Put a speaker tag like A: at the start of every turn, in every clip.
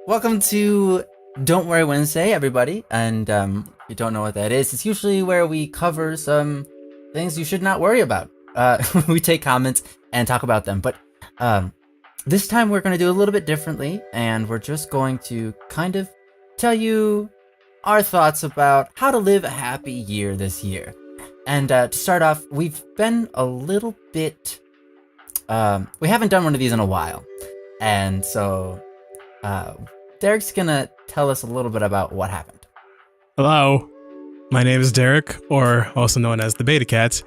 A: Welcome to Don't Worry Wednesday, everybody. And if you don't know what that is, it's usually where we cover some things you should not worry about. We take comments and talk about them. But this time we're going to do a little bit differently, and we're just going to kind of tell you our thoughts about how to live a happy year this year. And to start off, we've been a little bit... we haven't done one of these in a while. And so... Derek's gonna tell us a little bit about what happened.
B: Hello, my name is Derek, or also known as the Beta Cat,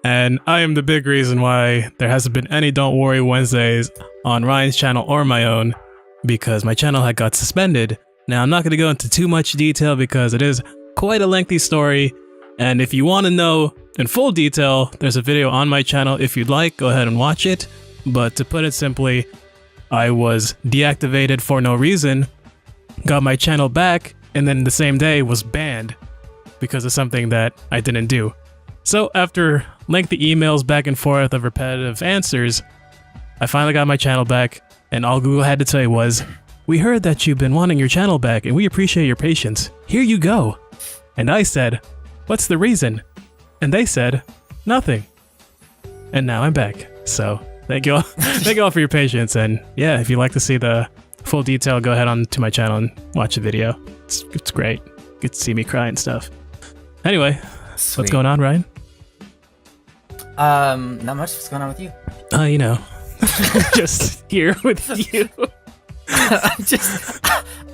B: and I am the big reason why there hasn't been any Don't Worry Wednesdays on Ryan's channel or my own, because my channel had got suspended. Now, I'm not going to go into too much detail because it is quite a lengthy story, and if you want to know in full detail, there's a video on my channel. If you'd like, go ahead and watch it, but to put it simply, I was deactivated for no reason, got my channel back, and then the same day was banned because of something that I didn't do. So after lengthy emails back and forth of repetitive answers, I finally got my channel back, and all Google had to say was, "We heard that you've been wanting your channel back, and we appreciate your patience. Here you go." And I said, "What's the reason?" And they said, "Nothing." And now I'm back. So thank you all. Thank you all for your patience. And yeah, if you'd like to see the full detail, go ahead on to my channel and watch the video. It's great. Get to see me cry and stuff. Anyway,
A: Sweet.
B: What's going on, Ryan?
A: Not much. What's going on with you?
B: You know, just here with you.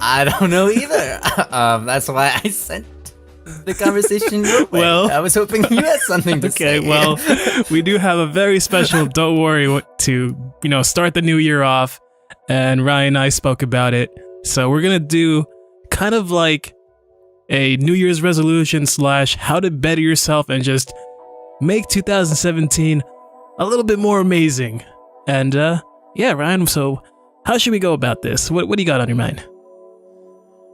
A: I don't know either. That's why I sent the conversation your way.
B: Well,
A: I was hoping you had something to say.
B: Okay, well, we do have a very special Don't Worry to, start the new year off. And Ryan and I spoke about it. So we're going to do kind of like a New Year's resolution / how to better yourself and just make 2017 a little bit more amazing. And yeah, Ryan, so how should we go about this? What do you got on your mind?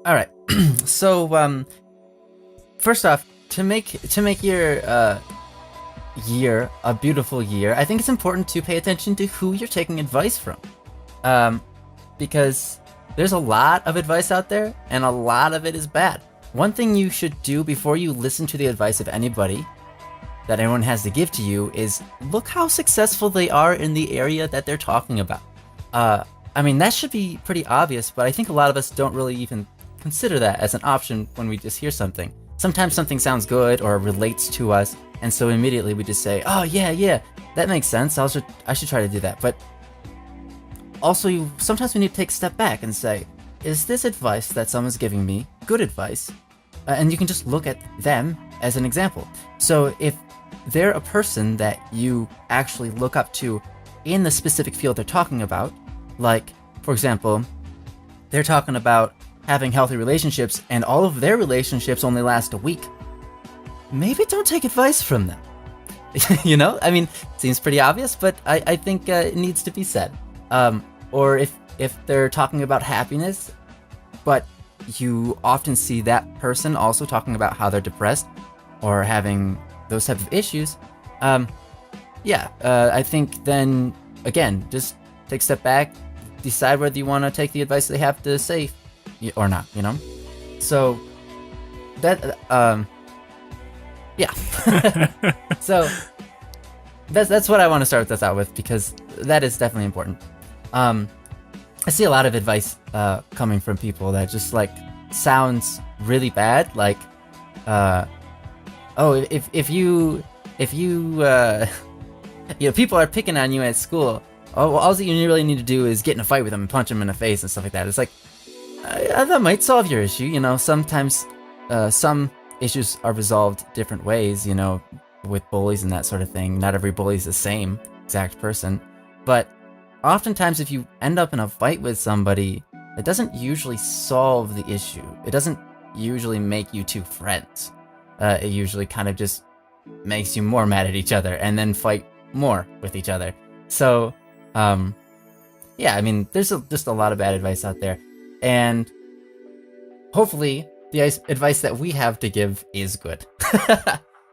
A: All right. So first off, to make your year a beautiful year, I think it's important to pay attention to who you're taking advice from. Because there's a lot of advice out there, and a lot of it is bad. One thing you should do before you listen to the advice of anybody that anyone has to give to you is look how successful they are in the area that they're talking about. I mean, that should be pretty obvious, but I think a lot of us don't really even consider that as an option when we just hear something. Sometimes something sounds good or relates to us, and so immediately we just say, "Oh yeah, that makes sense. I should try to do that." But also, sometimes we need to take a step back and say, is this advice that someone's giving me good advice? And you can just look at them as an example. So if they're a person that you actually look up to in the specific field they're talking about, like, for example, they're talking about having healthy relationships and all of their relationships only last a week, maybe don't take advice from them. I mean, it seems pretty obvious, but I think it needs to be said. Or if they're talking about happiness, but you often see that person also talking about how they're depressed or having those type of issues, I think then, again, just take a step back, decide whether you want to take the advice they have to say or not, So, that, yeah. So, that's what I want to start this out with, because that is definitely important. I see a lot of advice coming from people that just sounds really bad, like if you people are picking on you at school, all that you really need to do is get in a fight with them and punch them in the face and stuff like that. It's like that might solve your issue. Sometimes some issues are resolved different ways, with bullies and that sort of thing. Not every bully is the same exact person, but oftentimes if you end up in a fight with somebody, it doesn't usually solve the issue. It doesn't usually make you two friends. It usually kind of just makes you more mad at each other and then fight more with each other. So, yeah, I mean, there's just a lot of bad advice out there. And hopefully the advice that we have to give is good.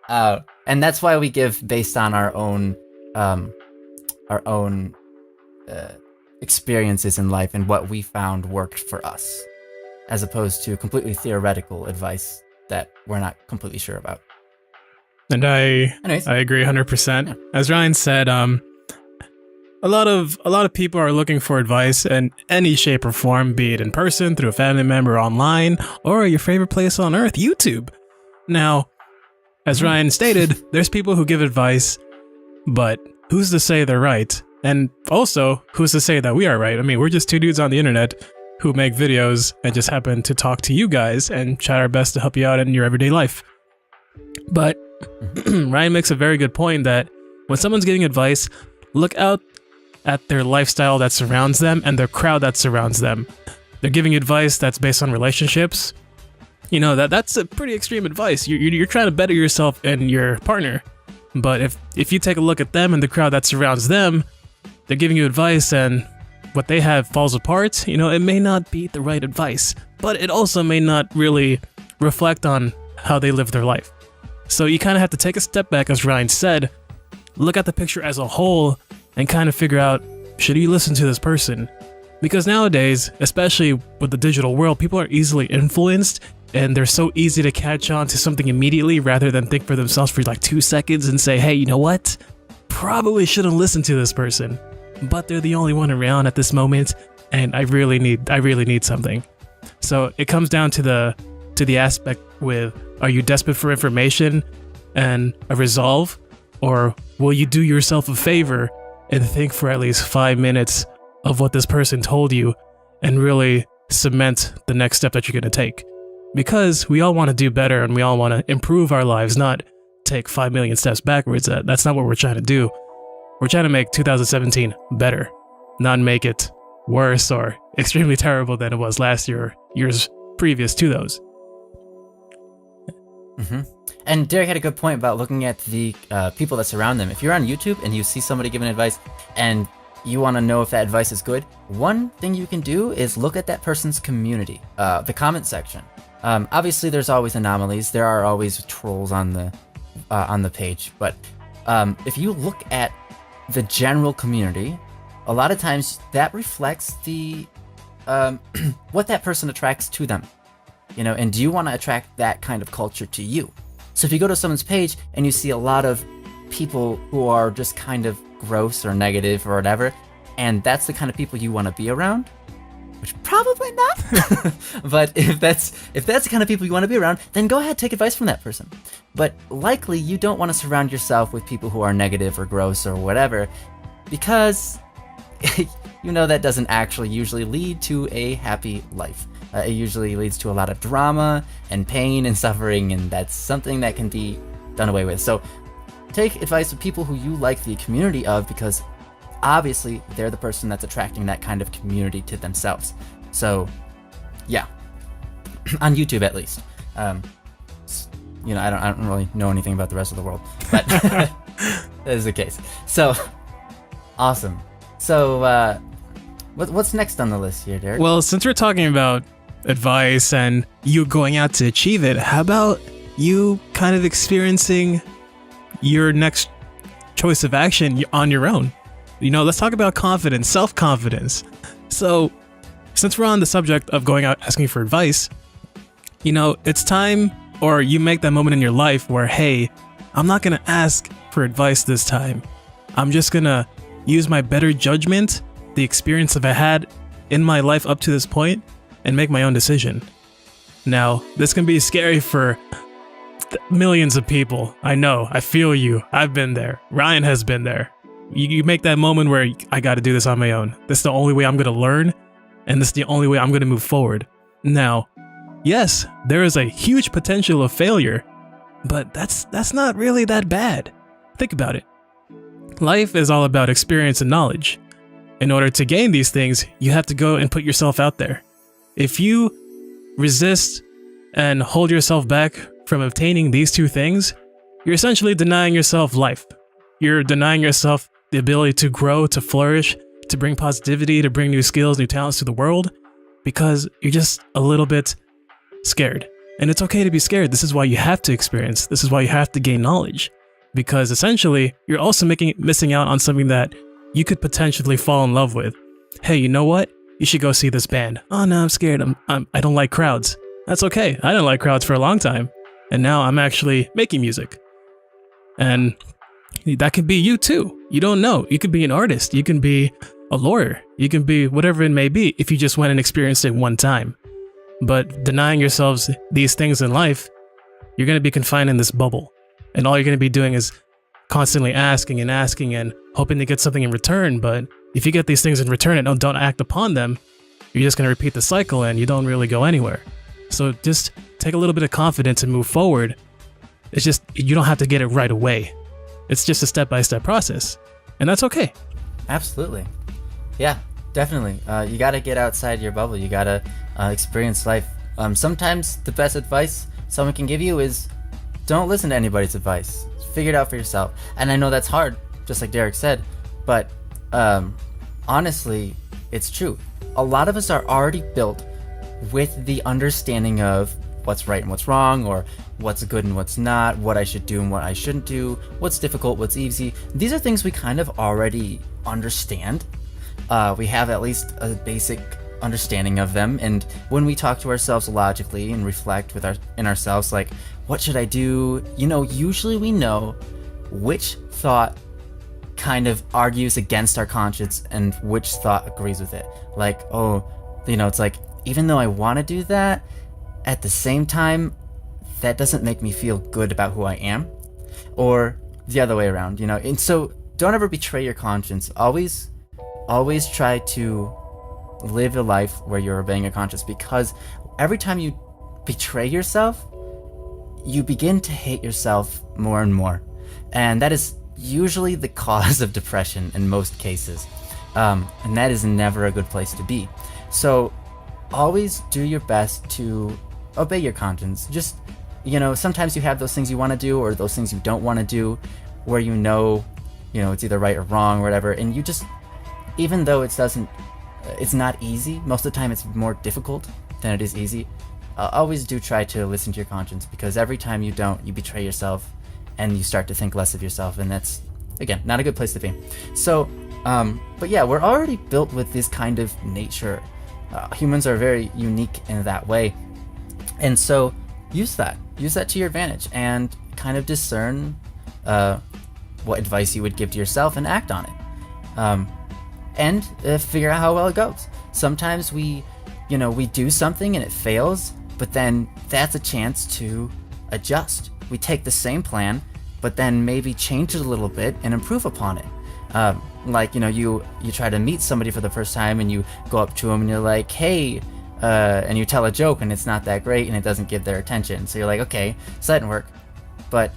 A: And that's why we give based on our own experiences in life and what we found worked for us, as opposed to completely theoretical advice that we're not completely sure about.
B: And I
A: Anyways.
B: agree 100%.
A: Yeah.
B: As Ryan said, a lot of people are looking for advice in any shape or form, be it in person, through a family member, online, or your favorite place on earth, YouTube. Now, as Ryan stated, there's people who give advice, but who's to say they're right? And also, who's to say that we are right? I mean, we're just two dudes on the internet who make videos and just happen to talk to you guys and try our best to help you out in your everyday life. But Ryan makes a very good point that when someone's giving advice, look out at their lifestyle that surrounds them and their crowd that surrounds them. They're giving advice that's based on relationships. You know, that's a pretty extreme advice. You're trying to better yourself and your partner. But if you take a look at them and the crowd that surrounds them, they're giving you advice and what they have falls apart, you know, it may not be the right advice, but it also may not really reflect on how they live their life. So you kind of have to take a step back, as Ryan said, look at the picture as a whole and kind of figure out, should you listen to this person? Because nowadays, especially with the digital world, people are easily influenced and they're so easy to catch on to something immediately rather than think for themselves for like 2 seconds and say, hey, you know what? Probably shouldn't listen to this person, but they're the only one around at this moment and I really need something. So it comes down to the aspect with, are you desperate for information and a resolve, or will you do yourself a favor and think for at least 5 minutes of what this person told you and really cement the next step that you're going to take? Because we all want to do better and we all want to improve our lives, not take 5 million steps backwards. That's not what we're trying to do. We're trying to make 2017 better, not make it worse or extremely terrible than it was last year or years previous to those.
A: Mm-hmm. And Derek had a good point about looking at the people that surround them. If you're on YouTube and you see somebody giving advice and you want to know if that advice is good, one thing you can do is look at that person's community, the comment section. Obviously, there's always anomalies. There are always trolls on the page. But if you look at the general community, a lot of times that reflects the what that person attracts to them. You know, and do you want to attract that kind of culture to you? So if you go to someone's page and you see a lot of people who are just kind of gross or negative or whatever, and that's the kind of people you want to be around, which probably not, but if that's the kind of people you want to be around, then go ahead, take advice from that person. But likely you don't want to surround yourself with people who are negative or gross or whatever, because you know that doesn't actually usually lead to a happy life. It usually leads to a lot of drama and pain and suffering, and that's something that can be done away with. So take advice from people who you like the community of, because obviously they're the person that's attracting that kind of community to themselves. So yeah, on YouTube at least. You know, I don't really know anything about the rest of the world, but that is the case. So awesome. So what's next on the list here, Derek?
B: Well, since we're talking about advice and you going out to achieve it, how about you kind of experiencing your next choice of action on your own? You know, let's talk about confidence, self-confidence. So since we're on the subject of going out asking for advice, you know, it's time, or you make that moment in your life where, hey, I'm not going to ask for advice this time. I'm just going to use my better judgment, the experience I've had in my life up to this point, and make my own decision. Now, this can be scary for millions of people. I know, I feel you. I've been there. Ryan has been there. You make that moment where I got to do this on my own. This is the only way I'm going to learn, and this is the only way I'm going to move forward. Now, yes, there is a huge potential of failure, but that's not really that bad. Think about it. Life is all about experience and knowledge. In order to gain these things, you have to go and put yourself out there. If you resist and hold yourself back from obtaining these two things, you're essentially denying yourself life. You're denying yourself the ability to grow, to flourish, to bring positivity, to bring new skills, new talents to the world, because you're just a little bit scared. And it's okay to be scared. This is why you have to experience. This is why you have to gain knowledge, because essentially you're also missing out on something that you could potentially fall in love with. hey, you know what? You should go see this band. Oh no, I'm scared. I don't like crowds. That's okay. I didn't like crowds for a long time, and now I'm actually making music. And that could be you too. You don't know. You could be an artist. You can be a lawyer. You can be whatever it may be if you just went and experienced it one time. But denying yourselves these things in life, you're going to be confined in this bubble. And all you're going to be doing is constantly asking and hoping to get something in return. But if you get these things in return and don't act upon them, you're just going to repeat the cycle and you don't really go anywhere. So just take a little bit of confidence and move forward. It's just, you don't have to get it right away. It's just a step-by-step process. And that's okay.
A: Absolutely. Yeah, definitely. You got to get outside your bubble. You got to experience life. Sometimes the best advice someone can give you is don't listen to anybody's advice. Figure it out for yourself. And I know that's hard, just like Derek said, but honestly, it's true. A lot of us are already built with the understanding of what's right and what's wrong, or what's good and what's not, what I should do and what I shouldn't do, what's difficult, what's easy. These are things we kind of already understand. We have at least a basic understanding of them, and when we talk to ourselves logically and reflect in ourselves, like, what should I do? Usually we know which thought kind of argues against our conscience and which thought agrees with it. Like, it's like, even though I want to do that, at the same time, that doesn't make me feel good about who I am, or the other way around, And so don't ever betray your conscience. Always try to live a life where you're obeying your conscience, because every time you betray yourself, you begin to hate yourself more and more. And that is usually the cause of depression in most cases. And that is never a good place to be. So always do your best to obey your conscience. Just, sometimes you have those things you want to do or those things you don't want to do, where it's either right or wrong or whatever. And you just, even though it's not easy, most of the time it's more difficult than it is easy. Always do try to listen to your conscience, because every time you don't, you betray yourself and you start to think less of yourself, and that's, again, not a good place to be. So, but yeah, we're already built with this kind of nature. Humans are very unique in that way. And so use that to your advantage and kind of discern what advice you would give to yourself and act on it. And figure out how well it goes. Sometimes we do something and it fails, but then that's a chance to adjust. We take the same plan, but then maybe change it a little bit and improve upon it. You try to meet somebody for the first time and you go up to them and you're like, hey, and you tell a joke and it's not that great and it doesn't give their attention. So you're like, okay, so that didn't work. But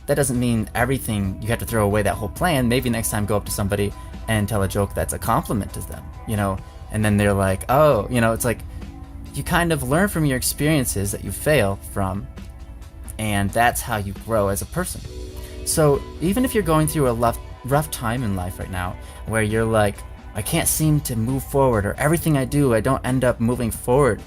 A: that doesn't mean everything, you have to throw away that whole plan. Maybe next time go up to somebody and tell a joke that's a compliment to them, and then they're like, oh, it's like you kind of learn from your experiences that you fail from, and that's how you grow as a person. So even if you're going through a rough time in life right now, where you're like, I can't seem to move forward, or everything I do, I don't end up moving forward.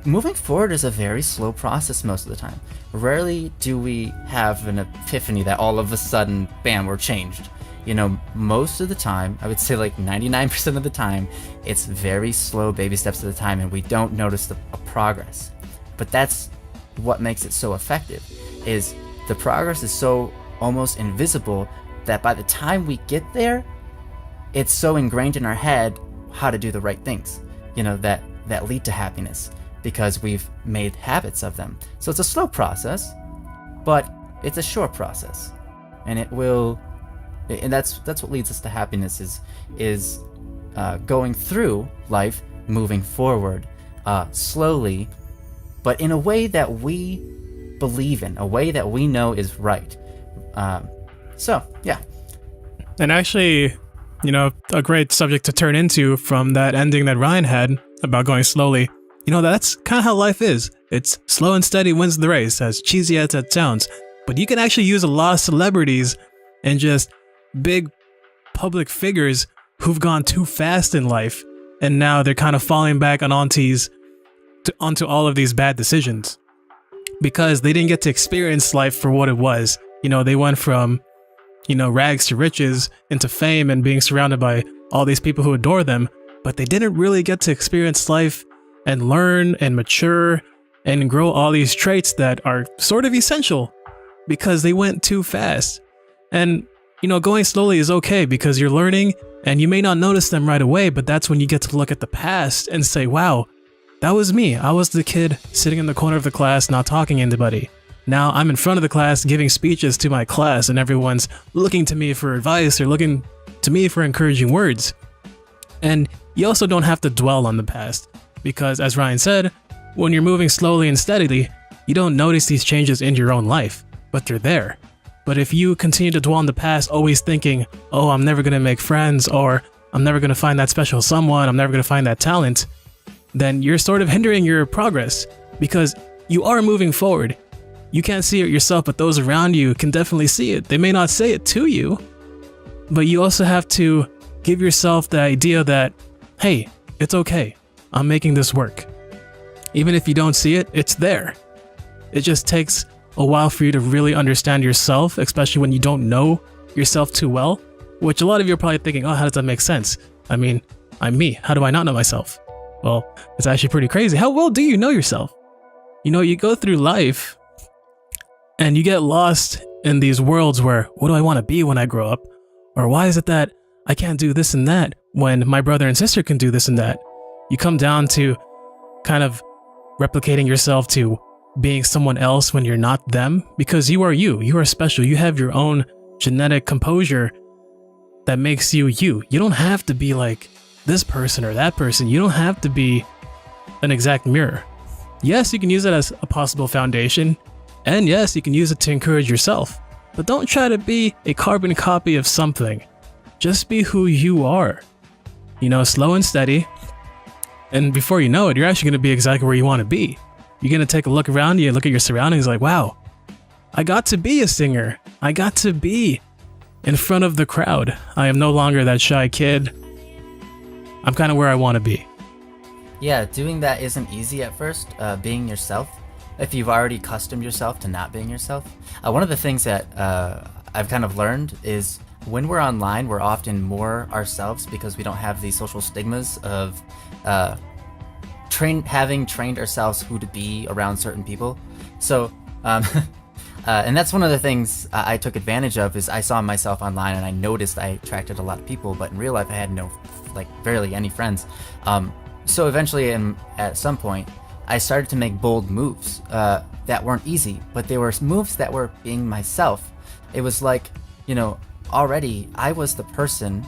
A: Moving forward is a very slow process most of the time. Rarely do we have an epiphany that all of a sudden, bam, we're changed. Most of the time, I would say like 99% of the time, it's very slow baby steps at a time, and we don't notice the progress. But that's what makes it so effective, is the progress is so almost invisible that by the time we get there, it's so ingrained in our head how to do the right things, that lead to happiness, because we've made habits of them. So it's a slow process, but it's a short process, and that's what leads us to happiness, is going through life, moving forward slowly, but in a way that we believe in, a way that we know is right. So yeah.
B: And actually, a great subject to turn into from that ending that Ryan had about going slowly, that's kind of how life is. It's slow and steady wins the race, as cheesy as that sounds. But you can actually use a lot of celebrities and just big public figures who've gone too fast in life, and now they're kind of falling back onto all of these bad decisions because they didn't get to experience life for what it was. They went from, rags to riches into fame and being surrounded by all these people who adore them, but they didn't really get to experience life and learn and mature and grow all these traits that are sort of essential because they went too fast. And, going slowly is okay because you're learning and you may not notice them right away, but that's when you get to look at the past and say, wow, that was me. I was the kid sitting in the corner of the class, not talking to anybody. Now I'm in front of the class giving speeches to my class and everyone's looking to me for advice or looking to me for encouraging words. And you also don't have to dwell on the past because, as Ryan said, when you're moving slowly and steadily, you don't notice these changes in your own life, but they're there. But if you continue to dwell on the past, always thinking, oh, I'm never going to make friends, or I'm never going to find that special someone, I'm never going to find that talent, then you're sort of hindering your progress because you are moving forward. You can't see it yourself, but those around you can definitely see it. They may not say it to you, but you also have to give yourself the idea that, hey, it's okay. I'm making this work. Even if you don't see it, it's there. It just takes a while for you to really understand yourself, especially when you don't know yourself too well, which a lot of you are probably thinking, oh, how does that make sense? I mean, I'm me. How do I not know myself? Well, it's actually pretty crazy. How well do you know yourself? You go through life and you get lost in these worlds where, what do I want to be when I grow up? Or why is it that I can't do this and that when my brother and sister can do this and that? You come down to kind of replicating yourself to being someone else when you're not them, because you are you. You are special. You have your own genetic composure that makes you you. You don't have to be like this person or that person. You don't have to be an exact mirror. Yes, you can use it as a possible foundation, and yes, you can use it to encourage yourself, but don't try to be a carbon copy of something. Just be who you are. Slow and steady, and before you know it, you're actually going to be exactly where you want to be. You're going to take a look around you, look at your surroundings like, wow, I got to be a singer. I got to be in front of the crowd. I am no longer that shy kid. I'm kind of where I want to be.
A: Yeah, doing that isn't easy at first, being yourself. If you've already accustomed yourself to not being yourself. One of the things that I've kind of learned is when we're online, we're often more ourselves because we don't have these social stigmas of having trained ourselves who to be around certain people. So, and that's one of the things I took advantage of is I saw myself online and I noticed I attracted a lot of people, but in real life I had barely any friends. So eventually, at some point, I started to make bold moves that weren't easy, but they were moves that were being myself. It was like, already I was the person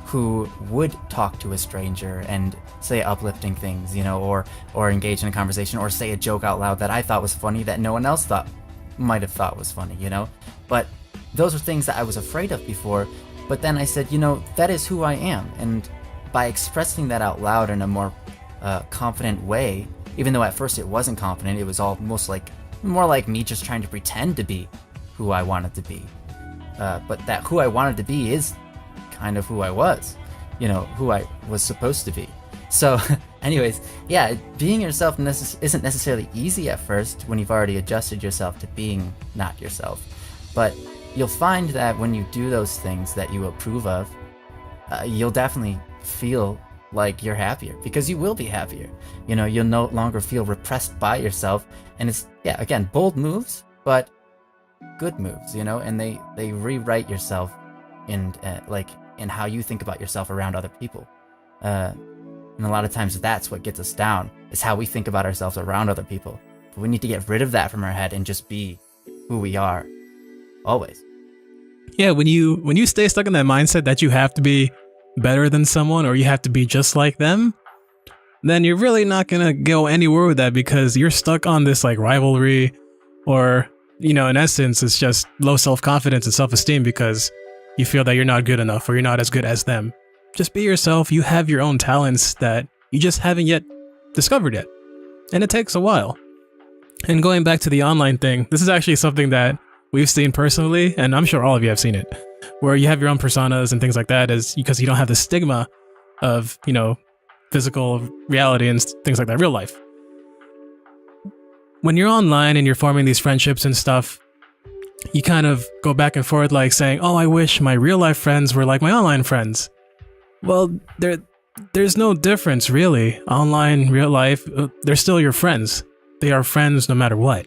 A: who would talk to a stranger and say uplifting things, or engage in a conversation or say a joke out loud that I thought was funny that no one else might have thought was funny, But those were things that I was afraid of before. But then I said, that is who I am. And by expressing that out loud in a more confident way, even though at first it wasn't confident, it was almost more like me just trying to pretend to be who I wanted to be. But that who I wanted to be is kind of who I was, who I was supposed to be. So anyways, yeah, being yourself isn't necessarily easy at first when you've already adjusted yourself to being not yourself. But you'll find that when you do those things that you approve of, you'll definitely feel like you're happier because you will be happier. You'll no longer feel repressed by yourself. And it's, yeah, again, bold moves, but good moves, and they rewrite yourself in how you think about yourself around other people. And a lot of times that's what gets us down, is how we think about ourselves around other people. But we need to get rid of that from our head and just be who we are, always.
B: Yeah, when you stay stuck in that mindset that you have to be better than someone or you have to be just like them, then you're really not going to go anywhere with that because you're stuck on this rivalry or, in essence, it's just low self-confidence and self-esteem because you feel that you're not good enough or you're not as good as them. Just be yourself. You have your own talents that you just haven't yet discovered yet. And it takes a while. And going back to the online thing, this is actually something that we've seen personally, and I'm sure all of you have seen it, where you have your own personas and things like that because you don't have the stigma of, physical reality and things like that, real life. When you're online and you're forming these friendships and stuff, you kind of go back and forth saying, oh, I wish my real life friends were like my online friends. Well, there's no difference really. Online, real life, they're still your friends. They are friends no matter what.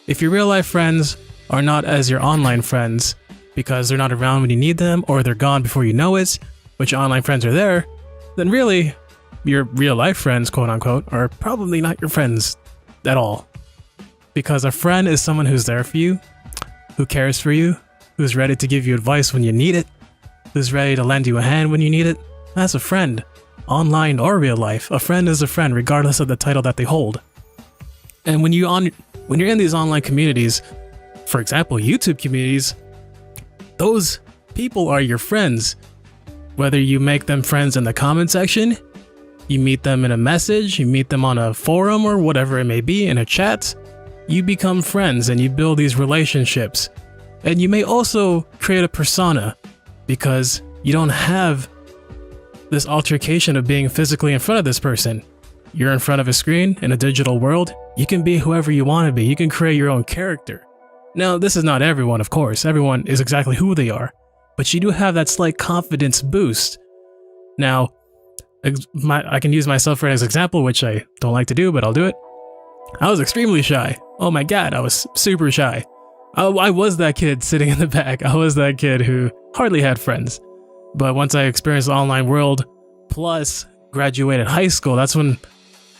B: If your real life friends are not as your online friends because they're not around when you need them or they're gone before you know it, but your online friends are there, then really your real life friends, quote unquote, are probably not your friends at all. Because a friend is someone who's there for you, who cares for you, who's ready to give you advice when you need it, who's ready to lend you a hand when you need it. That's a friend, online or real life. A friend is a friend regardless of the title that they hold. And when you're in these online communities, for example, YouTube communities, those people are your friends. Whether you make them friends in the comment section, you meet them in a message, you meet them on a forum or whatever it may be, in a chat, you become friends and you build these relationships. And you may also create a persona because you don't have this altercation of being physically in front of this person. You're in front of a screen in a digital world. You can be whoever you want to be. You can create your own character. Now, this is not everyone, of course. Everyone is exactly who they are. But you do have that slight confidence boost. Now, I can use myself for an example, which I don't like to do, but I'll do it. I was extremely shy. Oh my god, I was super shy. I was that kid sitting in the back. I was that kid who hardly had friends. But once I experienced the online world, plus graduated high school, that's when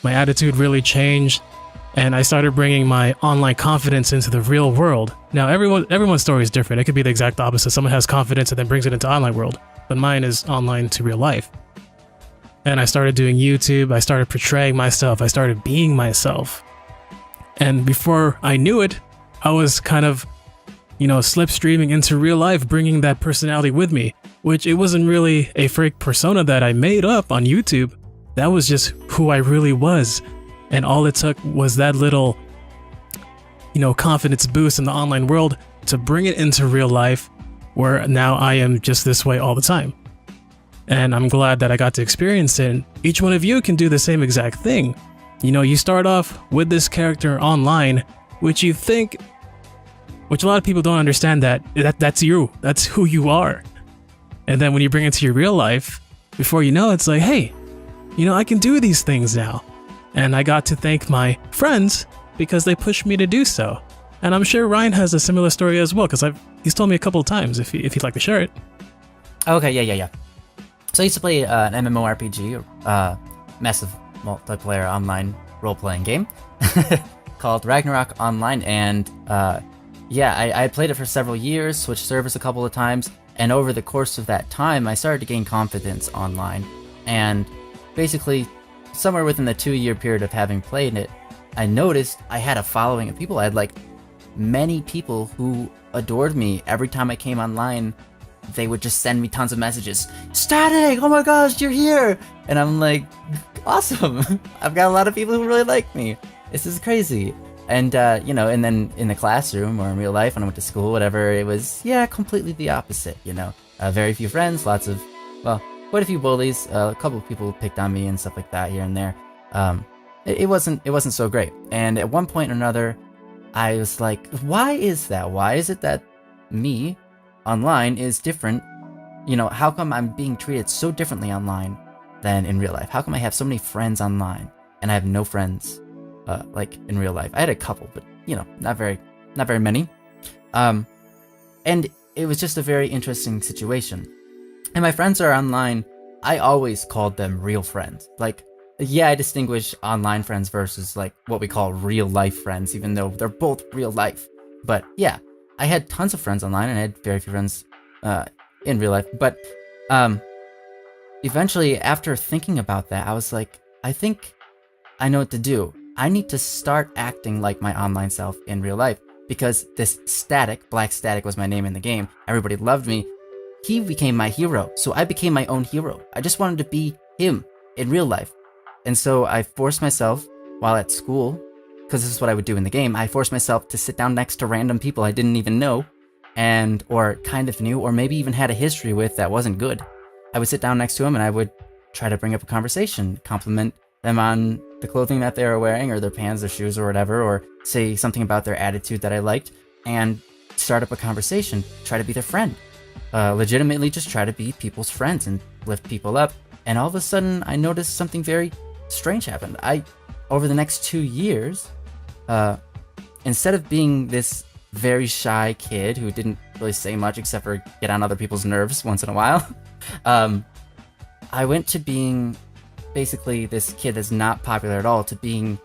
B: my attitude really changed. And I started bringing my online confidence into the real world. Now, everyone's story is different. It could be the exact opposite. Someone has confidence and then brings it into online world. But mine is online to real life. And I started doing YouTube. I started portraying myself. I started being myself. And before I knew it, I was kind of, slipstreaming into real life, bringing that personality with me. Which it wasn't really a fake persona that I made up on YouTube. That was just who I really was. And all it took was that little, confidence boost in the online world to bring it into real life, where now I am just this way all the time. And I'm glad that I got to experience it. And each one of you can do the same exact thing. You start off with this character online, which a lot of people don't understand that's you. That's who you are. And then when you bring it to your real life, before you know, it's like, hey, I can do these things now. And I got to thank my friends because they pushed me to do so. And I'm sure Ryan has a similar story as well, because he's told me a couple of times if he'd like to share it.
A: Okay, yeah. So I used to play an MMORPG, massive multiplayer online role-playing game called Ragnarok Online, and I played it for several years, switched servers a couple of times, and over the course of that time, I started to gain confidence online, and basically, somewhere within the 2-year period of having played it, I noticed I had a following of people. I had many people who adored me. Every time I came online, they would just send me tons of messages. Static! Oh my gosh, you're here! And I'm like, awesome! I've got a lot of people who really like me. This is crazy. And, and then in the classroom or in real life when I went to school, whatever, it was, completely the opposite, very few friends, quite a few bullies, a couple of people picked on me and stuff like that here and there. It wasn't so great. And at one point or another, I was like, why is that? Why is it that me online is different? How come I'm being treated so differently online than in real life? How come I have so many friends online and I have no friends in real life? I had a couple, but not very many. And it was just a very interesting situation. And my friends are online. I always called them real friends. I distinguish online friends versus what we call real life friends, even though they're both real life. But yeah, I had tons of friends online and I had very few friends in real life. But eventually, after thinking about that, I was like, I think I know what to do. I need to start acting like my online self in real life, because this Black Static was my name in the game. Everybody loved me. He became my hero, so I became my own hero. I just wanted to be him in real life. And so I forced myself, while at school, because this is what I would do in the game, I forced myself to sit down next to random people I didn't even know, or kind of knew, or maybe even had a history with that wasn't good. I would sit down next to them and I would try to bring up a conversation, compliment them on the clothing that they were wearing, or their pants, their shoes, or whatever, or say something about their attitude that I liked, and start up a conversation, try to be their friend. Legitimately just try to be people's friends and lift people up. And all of a sudden, I noticed something very strange happened. Over the next 2 years, instead of being this very shy kid who didn't really say much except for get on other people's nerves once in a while, I went to being basically this kid that's not popular at all to being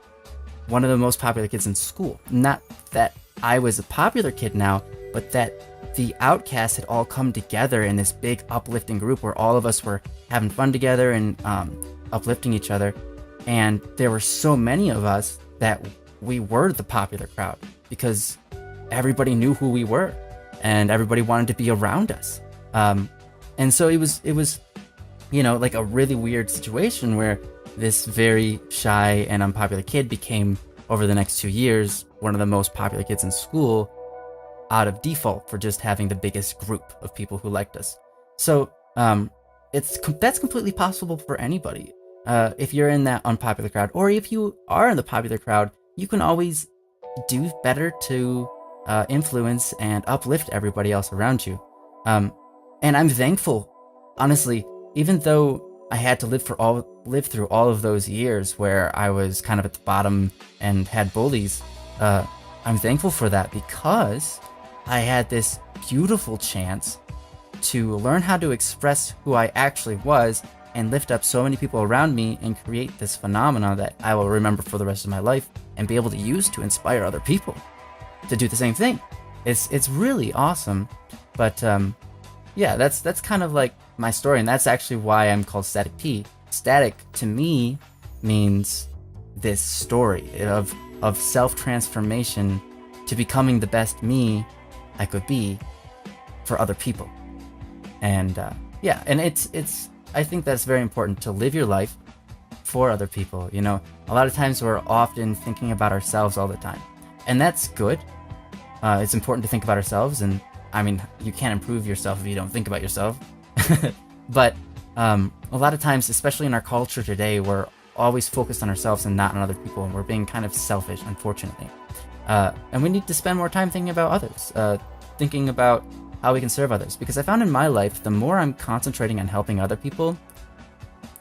A: one of the most popular kids in school. Not that I was a popular kid now, but that the outcasts had all come together in this big uplifting group where all of us were having fun together and uplifting each other. And there were so many of us that we were the popular crowd because everybody knew who we were and everybody wanted to be around us. And so it was, like a really weird situation where this very shy and unpopular kid became, over the next 2 years, one of the most popular kids in school out of default for just having the biggest group of people who liked us. So that's completely possible for anybody. If you're in that unpopular crowd, or if you are in the popular crowd, you can always do better to influence and uplift everybody else around you. And I'm thankful, honestly, even though I had to live through all of those years where I was kind of at the bottom and had bullies. I'm thankful for that because I had this beautiful chance to learn how to express who I actually was and lift up so many people around me and create this phenomena that I will remember for the rest of my life and be able to use to inspire other people to do the same thing. It's really awesome. But yeah, that's kind of like my story, and that's actually why I'm called Static P. Static to me means this story of self-transformation to becoming the best me I could be for other people. And yeah, and it's I think that's very important to live your life for other people. A lot of times we're often thinking about ourselves all the time, and that's good. It's important to think about ourselves, and I mean, you can't improve yourself if you don't think about yourself. But a lot of times, especially in our culture today, we're always focused on ourselves and not on other people, and we're being kind of selfish, unfortunately. And we need to spend more time thinking about others, thinking about how we can serve others. Because I found in my life, the more I'm concentrating on helping other people,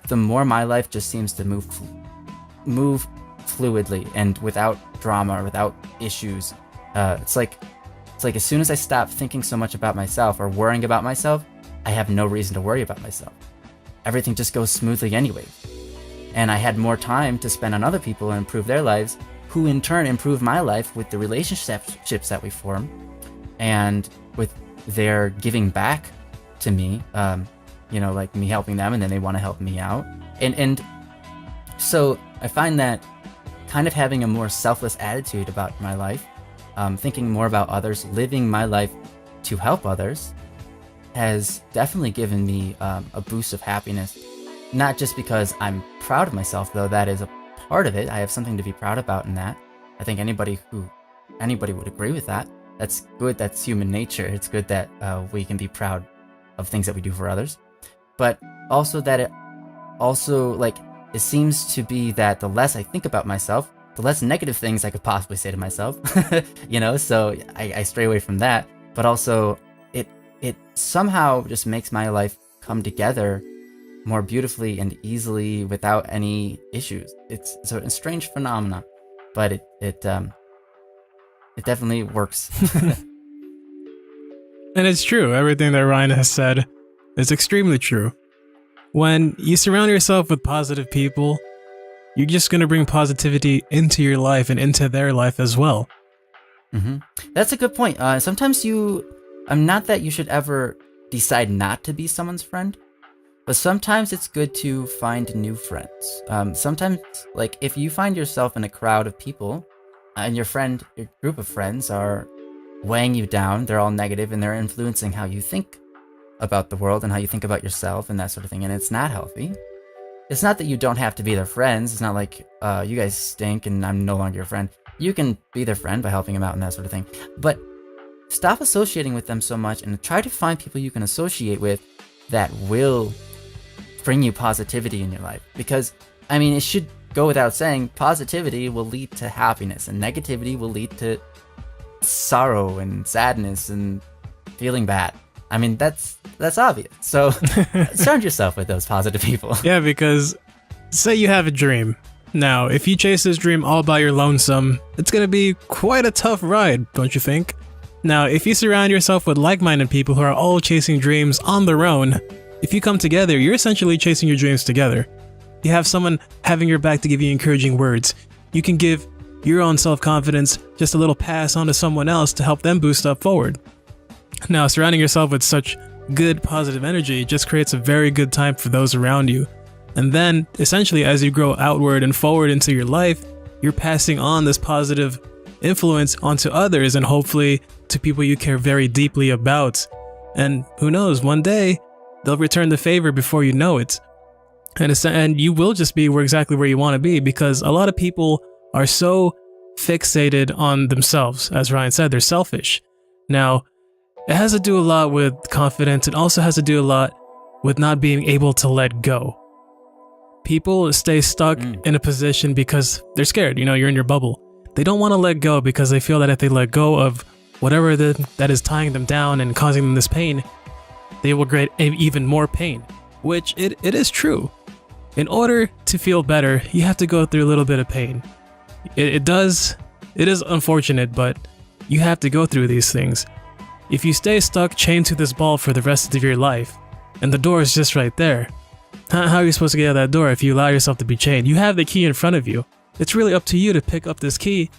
A: the more my life just seems to move fluidly and without drama or without issues. It's like as soon as I stop thinking so much about myself or worrying about myself, I have no reason to worry about myself. Everything just goes smoothly anyway. And I had more time to spend on other people and improve their lives, who in turn improved my life with the relationships that we form and with their giving back to me, like me helping them and then they want to help me out. And so I find that kind of having a more selfless attitude about my life, thinking more about others, living my life to help others, has definitely given me a boost of happiness. Not just because I'm proud of myself, though that is a part of it. I have something to be proud about in that. I think anybody would agree with that. That's good. That's human nature. It's good that we can be proud of things that we do for others. But also that it seems to be that the less I think about myself, the less negative things I could possibly say to myself, so I stray away from that. But also it somehow just makes my life come together more beautifully and easily without any issues. It's a strange phenomena, but it definitely works.
B: And it's true. Everything that Ryan has said is extremely true. When you surround yourself with positive people, you're just going to bring positivity into your life and into their life as well.
A: Mm-hmm. That's a good point. Sometimes not that you should ever decide not to be someone's friend, but sometimes it's good to find new friends. Sometimes, like, if you find yourself in a crowd of people and your group of friends are weighing you down, they're all negative and they're influencing how you think about the world and how you think about yourself and that sort of thing, and it's not healthy. It's not that you don't have to be their friends. It's not like, you guys stink and I'm no longer your friend. You can be their friend by helping them out and that sort of thing. But stop associating with them so much and try to find people you can associate with that will bring you positivity in your life. Because, I mean, it should go without saying, positivity will lead to happiness and negativity will lead to sorrow and sadness and feeling bad. I mean, that's obvious. So surround yourself with those positive people.
B: Yeah, because say you have a dream. Now, if you chase this dream all by your lonesome, it's gonna be quite a tough ride, don't you think? Now, if you surround yourself with like-minded people who are all chasing dreams on their own, if you come together, you're essentially chasing your dreams together. You have someone having your back to give you encouraging words. You can give your own self-confidence just a little pass on to someone else to help them boost up forward. Now, surrounding yourself with such good, positive energy just creates a very good time for those around you. And then, essentially, as you grow outward and forward into your life, you're passing on this positive influence onto others and hopefully to people you care very deeply about. And who knows, one day, they'll return the favor before you know it. And you will just be exactly where you want to be, because a lot of people are so fixated on themselves. As Ryan said, they're selfish. Now, it has to do a lot with confidence. It also has to do a lot with not being able to let go. People stay stuck in a position because they're scared. You're in your bubble. They don't want to let go because they feel that if they let go of whatever that is tying them down and causing them this pain, they will get even more pain, which it is true. In order to feel better, you have to go through a little bit of pain. It is unfortunate, but you have to go through these things. If you stay stuck chained to this ball for the rest of your life, and the door is just right there, how are you supposed to get out of that door if you allow yourself to be chained? You have the key in front of you. It's really up to you to pick up this key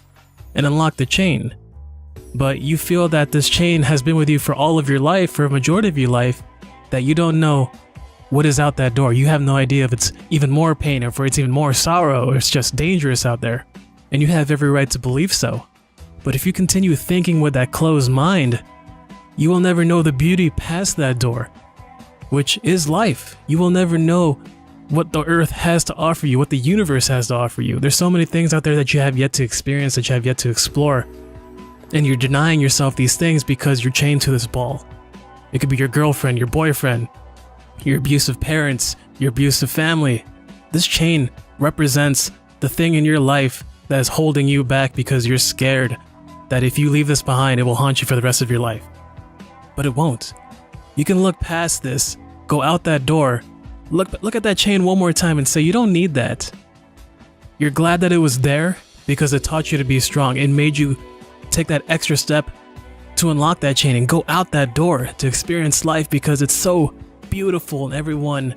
B: and unlock the chain. But you feel that this chain has been with you for all of your life, for a majority of your life, that you don't know what is out that door. You have no idea if it's even more pain or if it's even more sorrow or it's just dangerous out there. And you have every right to believe so. But if you continue thinking with that closed mind, you will never know the beauty past that door, which is life. You will never know what the earth has to offer you, what the universe has to offer you. There's so many things out there that you have yet to experience, that you have yet to explore. And you're denying yourself these things because you're chained to this ball. It could be your girlfriend, your boyfriend, your abusive parents, your abusive family. This chain represents the thing in your life that is holding you back because you're scared that if you leave this behind, it will haunt you for the rest of your life. But it won't. You can look past this, go out that door, look at that chain one more time and say, you don't need that. You're glad that it was there because it taught you to be strong. It made you take that extra step to unlock that chain and go out that door to experience life because it's so beautiful. And everyone,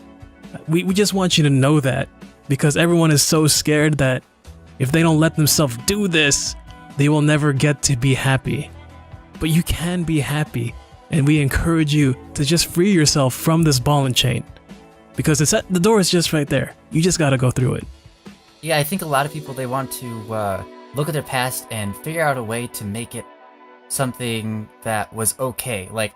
B: we just want you to know that, because everyone is so scared that if they don't let themselves do this, they will never get to be happy. But you can be happy, and we encourage you to just free yourself from this ball and chain, because the door is just right there. You just got to go through it.
A: Yeah, I think a lot of people, they want to look at their past and figure out a way to make it something that was okay. Like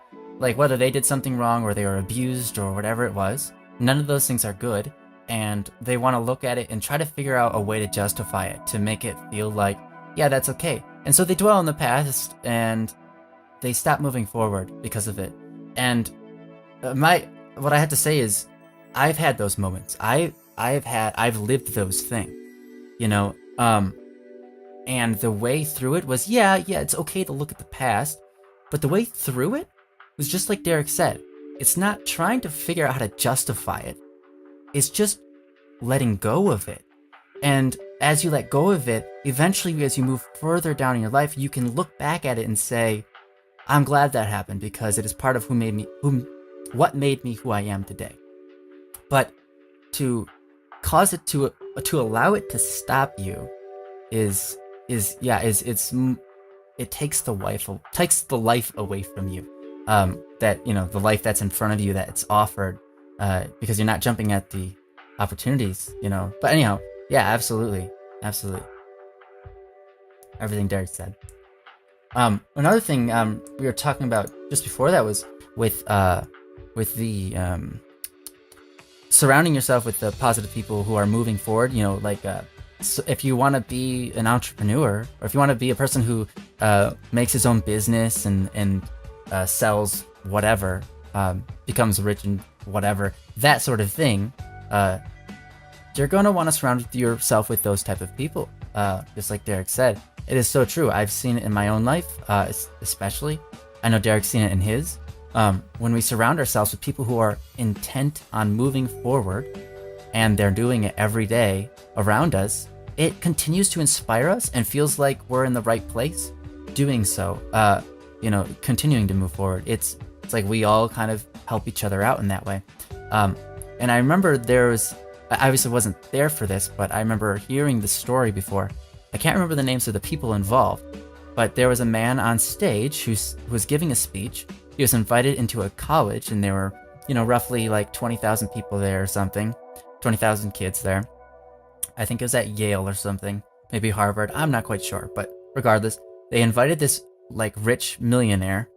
A: whether they did something wrong or they were abused or whatever it was, none of those things are good. And they want to look at it and try to figure out a way to justify it, to make it feel like, yeah, that's okay. And so they dwell in the past and they stop moving forward because of it. And what I had to say is, I've had those moments. I've lived those things, and the way through it was, yeah, it's okay to look at the past, but the way through it was just like Derek said. It's not trying to figure out how to justify it. It's just letting go of it. And as you let go of it, eventually as you move further down in your life, you can look back at it and say, I'm glad that happened because it is part of what made me who I am today. But to cause it to allow it to stop you it takes the life away from you. The life that's in front of you, that it's offered, because you're not jumping at the opportunities, But anyhow, yeah, absolutely. Everything Derek said. Another thing we were talking about just before that was with the surrounding yourself with the positive people who are moving forward. So if you want to be an entrepreneur, or if you want to be a person who makes his own business and sells whatever, becomes rich and whatever, that sort of thing, you're going to want to surround yourself with those type of people. Just like Derek said, it is so true. I've seen it in my own life, especially. I know Derek's seen it in his. when we surround ourselves with people who are intent on moving forward, and they're doing it every day around us, it continues to inspire us and feels like we're in the right place doing so, continuing to move forward. It's like we all kind of help each other out in that way. And I remember I obviously wasn't there for this, but I remember hearing the story before. I can't remember the names of the people involved, but there was a man on stage who was giving a speech. He was invited into a college, and there were, roughly like 20,000 people there or something, 20,000 kids there. I think it was at Yale or something, maybe Harvard. I'm not quite sure, but regardless, they invited this like rich millionaire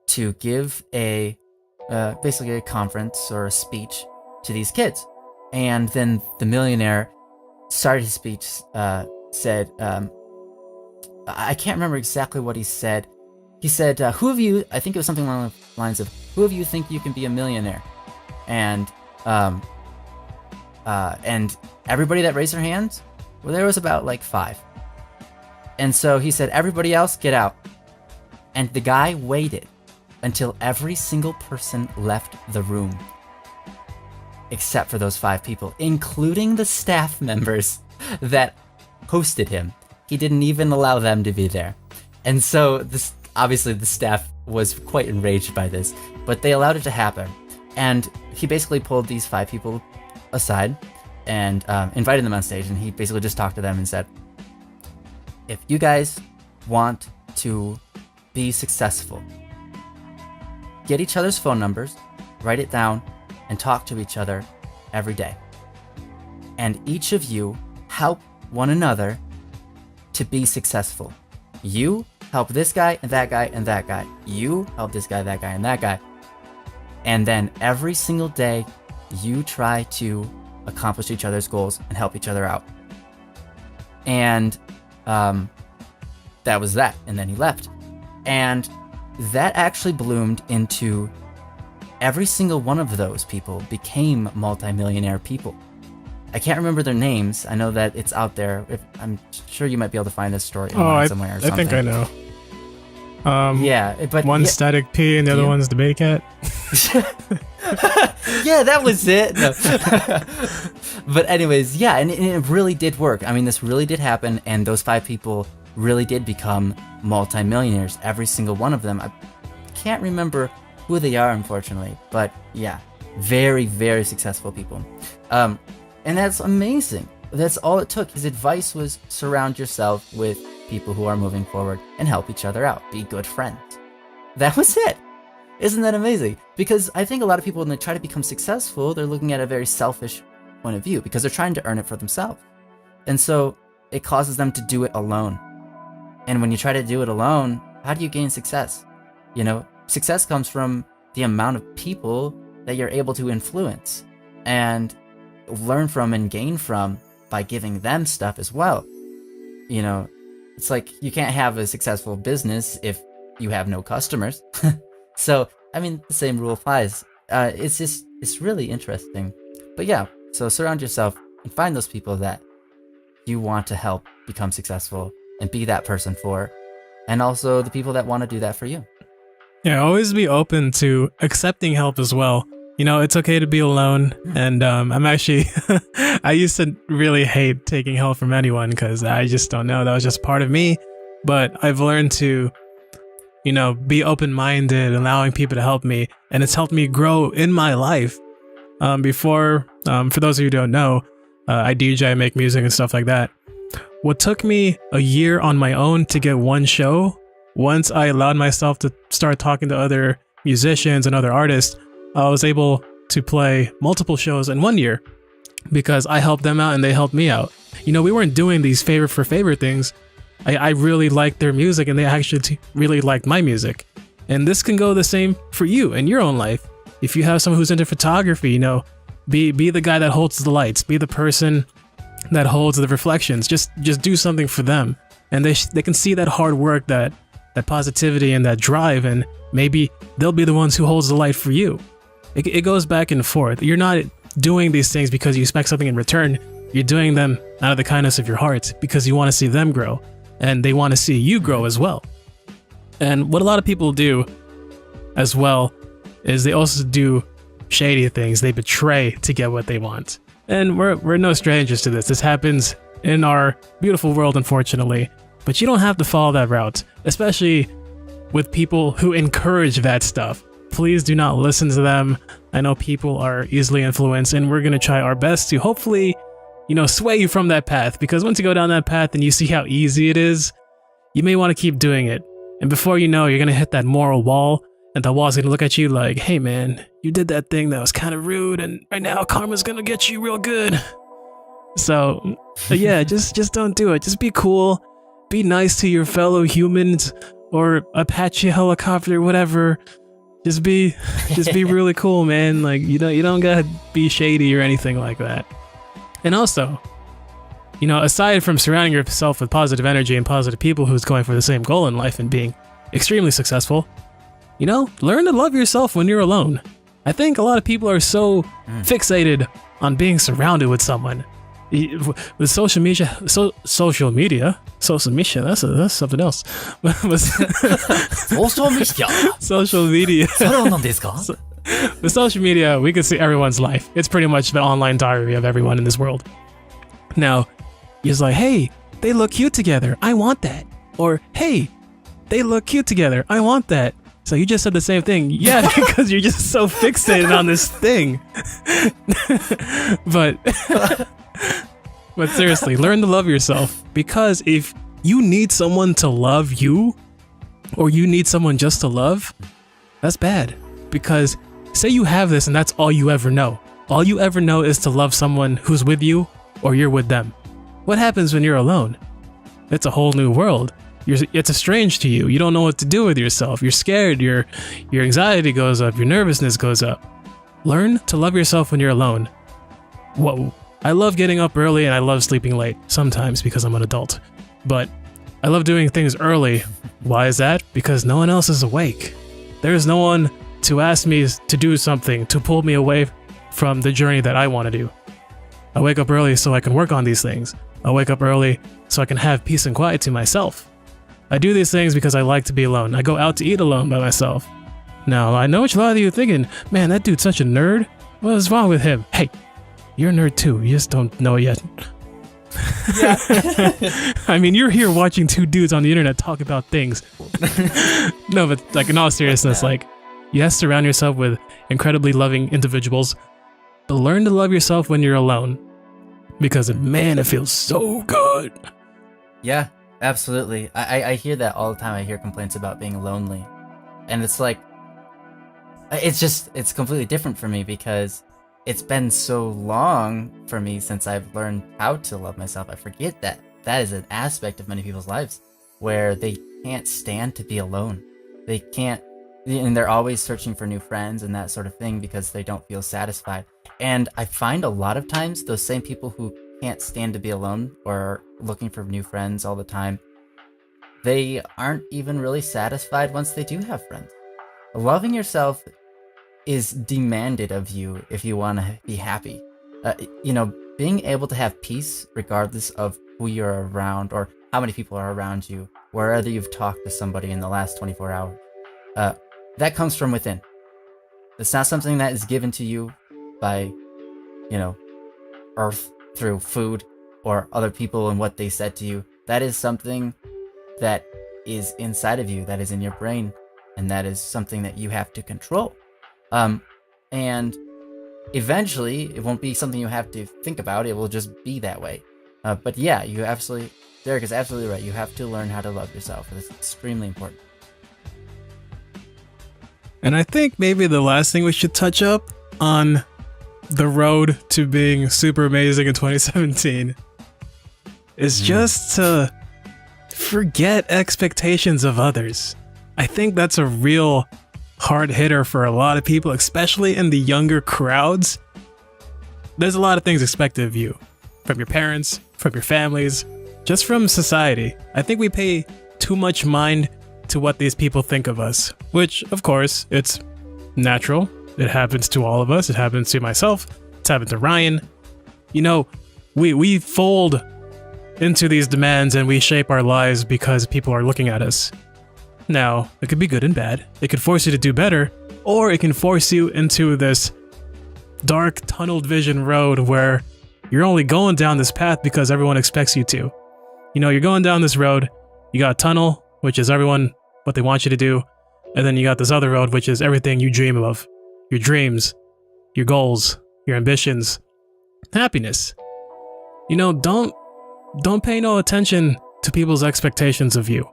A: to give basically a conference or a speech to these kids. And then the millionaire started his speech, said, I can't remember exactly what he said. He said, who of you, I think it was something along the lines of, who of you think you can be a millionaire? And everybody that raised their hands, well, there was about like 5. And so he said, everybody else, get out. And the guy waited until every single person left the room, except for those 5 people, including the staff members that hosted him. He didn't even allow them to be there. And so obviously the staff was quite enraged by this, but they allowed it to happen. And he basically pulled these 5 people aside and invited them on stage, and he basically just talked to them and said, if you guys want to be successful, get each other's phone numbers, write it down, and talk to each other every day. And each of you help one another to be successful. You help this guy and that guy and that guy. You help this guy, that guy, and that guy. And then every single day, you try to accomplish each other's goals and help each other out. And that was that. And then he left. And that actually bloomed into every single one of those people became multimillionaire people. I can't remember their names. I know that it's out there. I'm sure you might be able to find this story online somewhere or something.
B: I think I know.
A: But
B: one Static P and the other one's the Beta Cat.
A: Yeah, that was it. No. But anyways, yeah, and it really did work. I mean, this really did happen, and those 5 people really did become multimillionaires. Every single one of them. I can't remember who they are, unfortunately, but yeah, very, very successful people. And that's amazing. That's all it took. His advice was surround yourself with people who are moving forward and help each other out. Be good friends. That was it. Isn't that amazing? Because I think a lot of people, when they try to become successful, they're looking at a very selfish point of view because they're trying to earn it for themselves. And so it causes them to do it alone. And when you try to do it alone, how do you gain success? Success comes from the amount of people that you're able to influence and learn from and gain from by giving them stuff as well. It's like you can't have a successful business if you have no customers. So, I mean, the same rule applies. It's really interesting. But yeah, so surround yourself and find those people that you want to help become successful and be that person for, and also the people that want to do that for you.
B: Yeah, always be open to accepting help as well. It's okay to be alone, and I'm actually, I used to really hate taking help from anyone because I just don't know, that was just part of me, but I've learned to, be open-minded, allowing people to help me, and it's helped me grow in my life. For those of you who don't know, I DJ, I make music and stuff like that. What took me a year on my own to get one show, once I allowed myself to start talking to other musicians and other artists, I was able to play multiple shows in 1 year because I helped them out and they helped me out. We weren't doing these favor for favor things. I really liked their music and they actually really liked my music. And this can go the same for you in your own life. If you have someone who's into photography, be the guy that holds the lights, be the person that holds the reflections. Just do something for them. And they can see that hard work, that positivity and that drive, and maybe they'll be the ones who holds the light for you. It goes back and forth. You're not doing these things because you expect something in return. You're doing them out of the kindness of your heart because you want to see them grow and they want to see you grow as well. And what a lot of people do as well is they also do shady things. They betray to get what they want. And we're no strangers to this. This happens in our beautiful world, unfortunately. But you don't have to follow that route, especially with people who encourage that stuff. Please do not listen to them. I know people are easily influenced, and we're going to try our best to hopefully, sway you from that path, because once you go down that path and you see how easy it is, you may want to keep doing it. And before you know, you're going to hit that moral wall, and the wall's going to look at you like, hey man, you did that thing that was kind of rude, and right now karma's going to get you real good. So yeah, just don't do it. Just be cool. Be nice to your fellow humans, or Apache helicopter, whatever. Just be really cool, man. Like, you don't gotta be shady or anything like that. And also, aside from surrounding yourself with positive energy and positive people who's going for the same goal in life and being extremely successul, learn to love yourself when you're alone. I think a lot of people are so fixated on being surrounded with someone. With social media, social media, that's something else. Social media. With social media, we can see everyone's life. It's pretty much the online diary of everyone in this world. Now, it's like, hey, they look cute together. I want that. Or, hey, they look cute together. I want that. So you just said the same thing. Yeah, because you're just so fixated on this thing. But seriously, learn to love yourself, because if you need someone to love you, or you need someone just to love, that's bad. Because say you have this and that's all you ever know. All you ever know is to love someone who's with you, or you're with them. What happens when you're alone? It's a whole new world. It's strange to you. You don't know what to do with yourself. You're scared. Your anxiety goes up. Your nervousness goes up. Learn to love yourself when you're alone. Whoa. I love getting up early and I love sleeping late, sometimes because I'm an adult. But I love doing things early. Why is that? Because no one else is awake. There's no one to ask me to do something, to pull me away from the journey that I want to do. I wake up early so I can work on these things. I wake up early so I can have peace and quiet to myself. I do these things because I like to be alone. I go out to eat alone by myself. Now, I know what a lot of you are thinking, man, that dude's such a nerd. What is wrong with him? Hey, you're a nerd too, you just don't know it yet.
A: Yeah.
B: I mean, you're here watching two dudes on the internet talk about things. No, but like in all seriousness, like, yes, surround yourself with incredibly loving individuals, but learn to love yourself when you're alone. Because man, it feels so good.
A: Yeah, absolutely. I hear that all the time. I hear complaints about being lonely. And it's like, it's completely different for me, because it's been so long for me since I've learned how to love myself. I forget that that is an aspect of many people's lives where they can't stand to be alone. They can't, and they're always searching for new friends and that sort of thing because they don't feel satisfied. And I find a lot of times those same people who can't stand to be alone or are looking for new friends all the time, they aren't even really satisfied once they do have friends. Loving yourself is demanded of you if you want to be happy. Being able to have peace regardless of who you're around or how many people are around you, wherever you've talked to somebody in the last 24 hours, that comes from within. It's not something that is given to you by, earth through food or other people and what they said to you. That is something that is inside of you, that is in your brain, and that is something that you have to control. And eventually it won't be something you have to think about. It will just be that way. But yeah, Derek is absolutely right. You have to learn how to love yourself. It's extremely important.
B: And I think maybe the last thing we should touch up on the road to being super amazing in 2017 is just to forget expectations of others. I think that's a real hard hitter for a lot of people, especially in the younger crowds. There's a lot of things expected of you, from your parents, from your families, just from society. I think we pay too much mind to what these people think of us, which, of course, it's natural. It happens to all of us. It happens to myself. It's happened to Ryan. We fold into these demands and we shape our lives because people are looking at us. Now, it could be good and bad. It could force you to do better, or it can force you into this dark, tunneled vision road where you're only going down this path because everyone expects you to. You know, you're going down this road, you got a tunnel, which is everyone what they want you to do, and then you got this other road, which is everything you dream of. Your dreams, your goals, your ambitions, happiness. You know, don't pay no attention to people's expectations of you.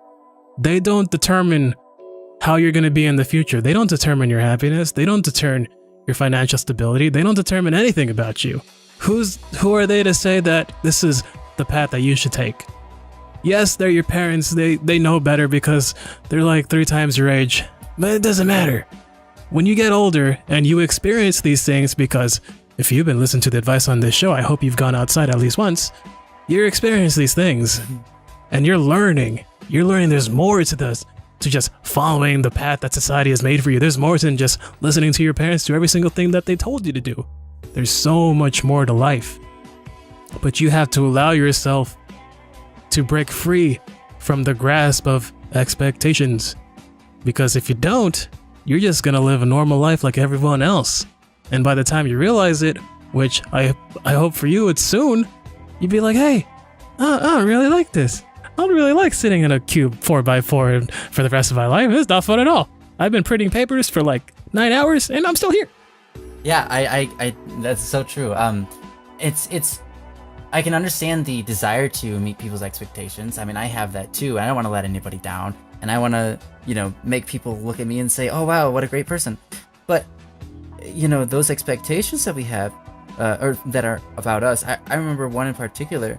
B: They don't determine how you're going to be in the future. They don't determine your happiness. They don't determine your financial stability. They don't determine anything about you. Who are they to say that this is the path that you should take? Yes, they're your parents. They know better because they're like 3 times your age. But it doesn't matter. When you get older and you experience these things, because if you've been listening to the advice on this show, I hope you've gone outside at least once. You're experiencing these things and you're learning. You're learning there's more to this, to just following the path that society has made for you. There's more than just listening to your parents do every single thing that they told you to do. There's so much more to life. But you have to allow yourself to break free from the grasp of expectations. Because if you don't, you're just gonna live a normal life like everyone else. And by the time you realize it, which I hope for you it's soon, you'd be like, hey, I don't really like this. I don't really like sitting in a cube 4x4 for the rest of my life. It's not fun at all. I've been printing papers for like 9 hours and I'm still here.
A: Yeah, I that's so true. It's I can understand the desire to meet people's expectations. I mean, I have that too. I don't want to let anybody down, and I want to, make people look at me and say, "Oh wow, what a great person." But those expectations that we have, or that are about us. I remember one in particular.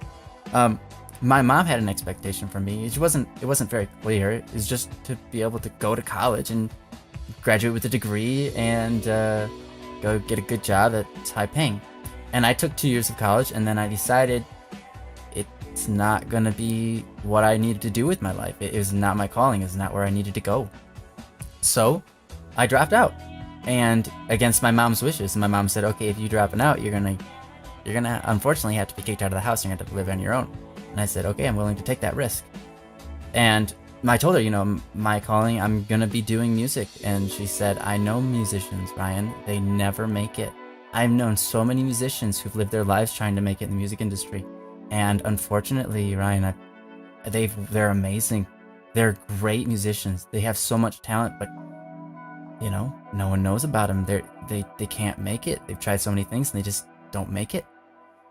A: My mom had an expectation from me. It wasn't very clear. It was just to be able to go to college and graduate with a degree and go get a good job that's high paying. And I took 2 years of college, and then I decided it's not gonna be what I needed to do with my life. It was not my calling. It's not where I needed to go. So I dropped out, and against my mom's wishes. And my mom said, "Okay, if you dropping out, you're gonna unfortunately have to be kicked out of the house. You're gonna have to live on your own." And I said, "Okay, I'm willing to take that risk." And I told her, my calling, I'm gonna be doing music. And she said, "I know musicians, Ryan. They never make it. I've known so many musicians who've lived their lives trying to make it in the music industry. And unfortunately, Ryan, they're amazing. They're great musicians. They have so much talent, but no one knows about them. They can't make it. They've tried so many things and they just don't make it."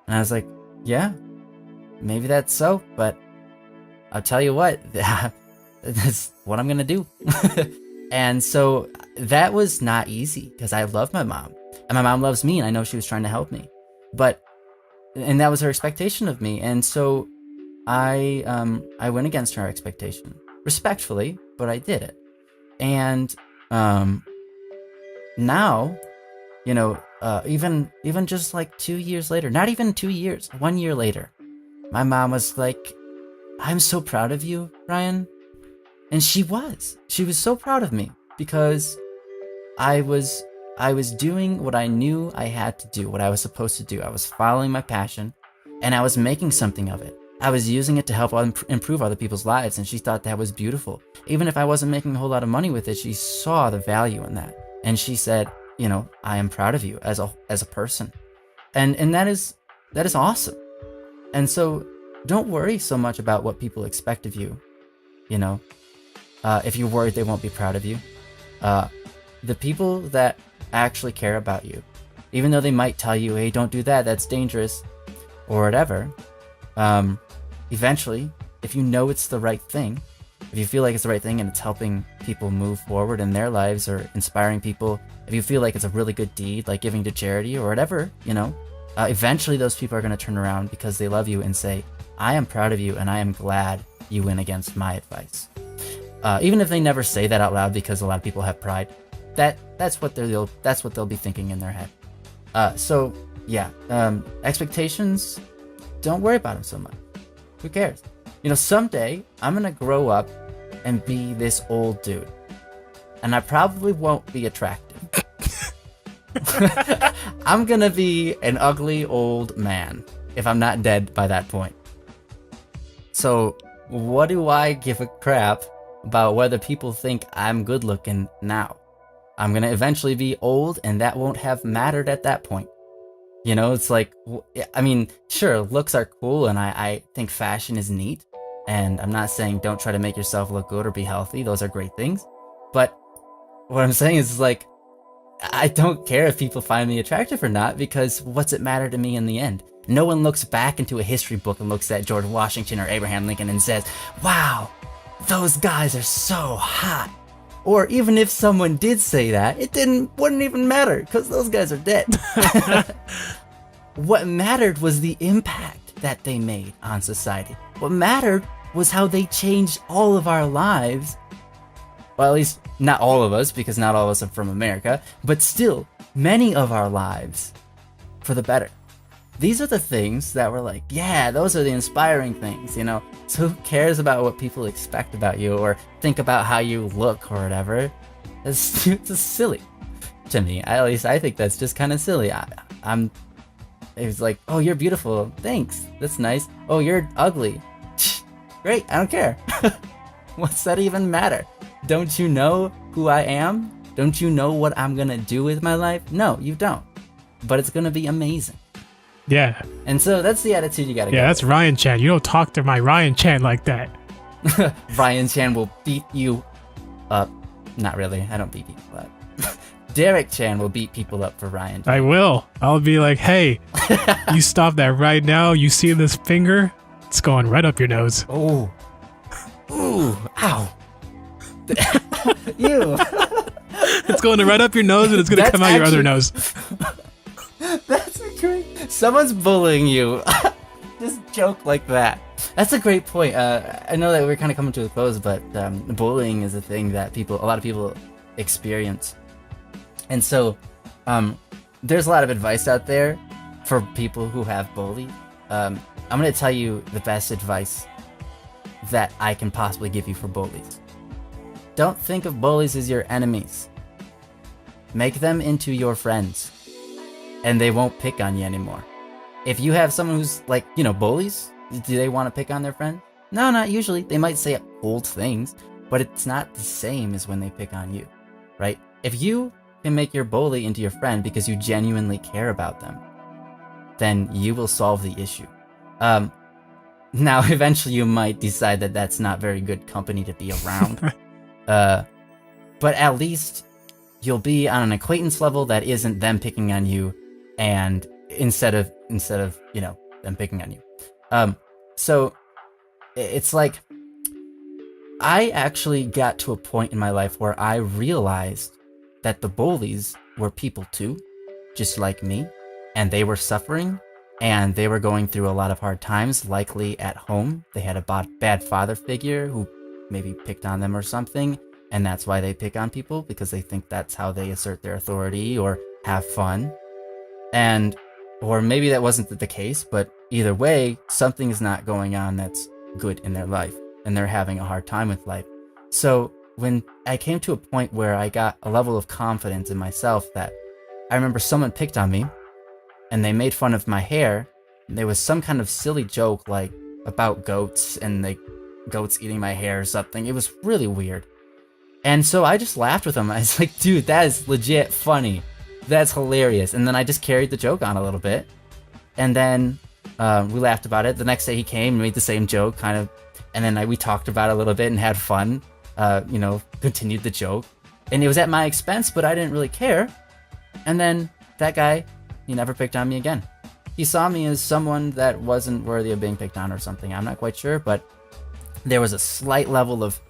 A: And I was like, "Yeah, maybe that's so, but I'll tell you what, that's what I'm gonna do." And so that was not easy because I love my mom. And my mom loves me, and I know she was trying to help me. And that was her expectation of me. And so I went against her expectation. Respectfully, but I did it. And now, even just like 2 years later, not even 2 years, 1 year later, my mom was like, "I'm so proud of you, Ryan." And she was so proud of me because I was doing what I knew I had to do, what I was supposed to do. I was following my passion, and I was making something of it. I was using it to help improve other people's lives, and she thought that was beautiful. Even if I wasn't making a whole lot of money with it, she saw the value in that. And she said, "I am proud of you as a person." And that is awesome. And so don't worry so much about what people expect of you. If you're worried they won't be proud of you. The people that actually care about you, even though they might tell you, "Hey, don't do that, that's dangerous," or whatever, eventually, if you know it's the right thing, if you feel like it's the right thing and it's helping people move forward in their lives or inspiring people, if you feel like it's a really good deed, like giving to charity or whatever, eventually those people are going to turn around because they love you and say, "I am proud of you and I am glad you went against my advice." Even if they never say that out loud, because a lot of people have pride, that's what they'll be thinking in their head. So yeah, expectations, don't worry about them so much. Who cares? Someday I'm gonna grow up and be this old dude, and I probably won't be attractive. I'm gonna be an ugly old man if I'm not dead by that point. So what do I give a crap about whether people think I'm good looking now. I'm gonna eventually be old, and that won't have mattered at that point. You know, it's like, I mean, sure, looks are cool, and I think fashion is neat. And I'm not saying don't try to make yourself look good or be healthy. Those are great things. But what I'm saying is, like, I don't care if people find me attractive or not, because what's it matter to me in the end? No one looks back into a history book and looks at George Washington or Abraham Lincoln and says, wow, those guys are so hot. Or even if someone did say that, wouldn't even matter, because those guys are dead. What mattered was the impact that they made on society. What mattered was how they changed all of our lives. Well, at least not all of us, because not all of us are from America, but still, many of our lives for the better. These are the things that were like, yeah, those are the inspiring things, you know? So who cares about what people expect about you or think about how you look or whatever? It's just silly to me. At least I think that's just kind of silly. It was like, oh, you're beautiful. Thanks. That's nice. Oh, you're ugly. Great. I don't care. What's that even matter? Don't you know who I am? Don't you know what I'm gonna do with my life? No, you don't. But it's gonna be amazing.
B: Yeah.
A: And so that's the attitude you gotta get.
B: Yeah, that's Ryan Chan. You don't talk to my Ryan Chan like that.
A: Ryan Chan will beat you up. Not really. I don't beat people up. Derek Chan will beat people up for Ryan Chan.
B: I will. I'll be like, hey, you stop that right now. You see this finger? It's going right up your nose.
A: Oh. Ooh. Ow. Ew.
B: It's going right up your nose and it's going to come out your other nose.
A: That's great. Someone's bullying you. Just joke like that. That's a great point. I know that we're kind of coming to a close, but bullying is a thing that a lot of people experience. And so there's a lot of advice out there for people who have bullied. I'm going to tell you the best advice that I can possibly give you for bullies. Don't think of bullies as your enemies. Make them into your friends, and they won't pick on you anymore. If you have someone who's like, you know, bullies, do they want to pick on their friend? No, not usually. They might say old things, but it's not the same as when they pick on you, right? If you can make your bully into your friend because you genuinely care about them, then you will solve the issue. Now, eventually you might decide that that's not very good company to be around. But at least you'll be on an acquaintance level that isn't them picking on you, and instead of you know, them picking on you. So it's like, I actually got to a point in my life where I realized that the bullies were people too, just like me, and they were suffering, and they were going through a lot of hard times, likely at home. They had a bad father figure who maybe picked on them or something, and that's why they pick on people, because they think that's how they assert their authority or have fun. Or maybe that wasn't the case, but either way, something is not going on that's good in their life, and they're having a hard time with life. So when I came to a point where I got a level of confidence in myself, that I remember someone picked on me, and they made fun of my hair. There was some kind of silly joke, like, about goats, and the goats eating my hair or something. It was really weird. And so I just laughed with them. I was like, dude, that is legit funny. That's hilarious. And then I just carried the joke on a little bit. And then we laughed about it. The next day he came and made the same joke, kind of. And then we talked about it a little bit and had fun, you know, continued the joke. And it was at my expense, but I didn't really care. And then that guy, he never picked on me again. He saw me as someone that wasn't worthy of being picked on or something. I'm not quite sure, but there was a slight level of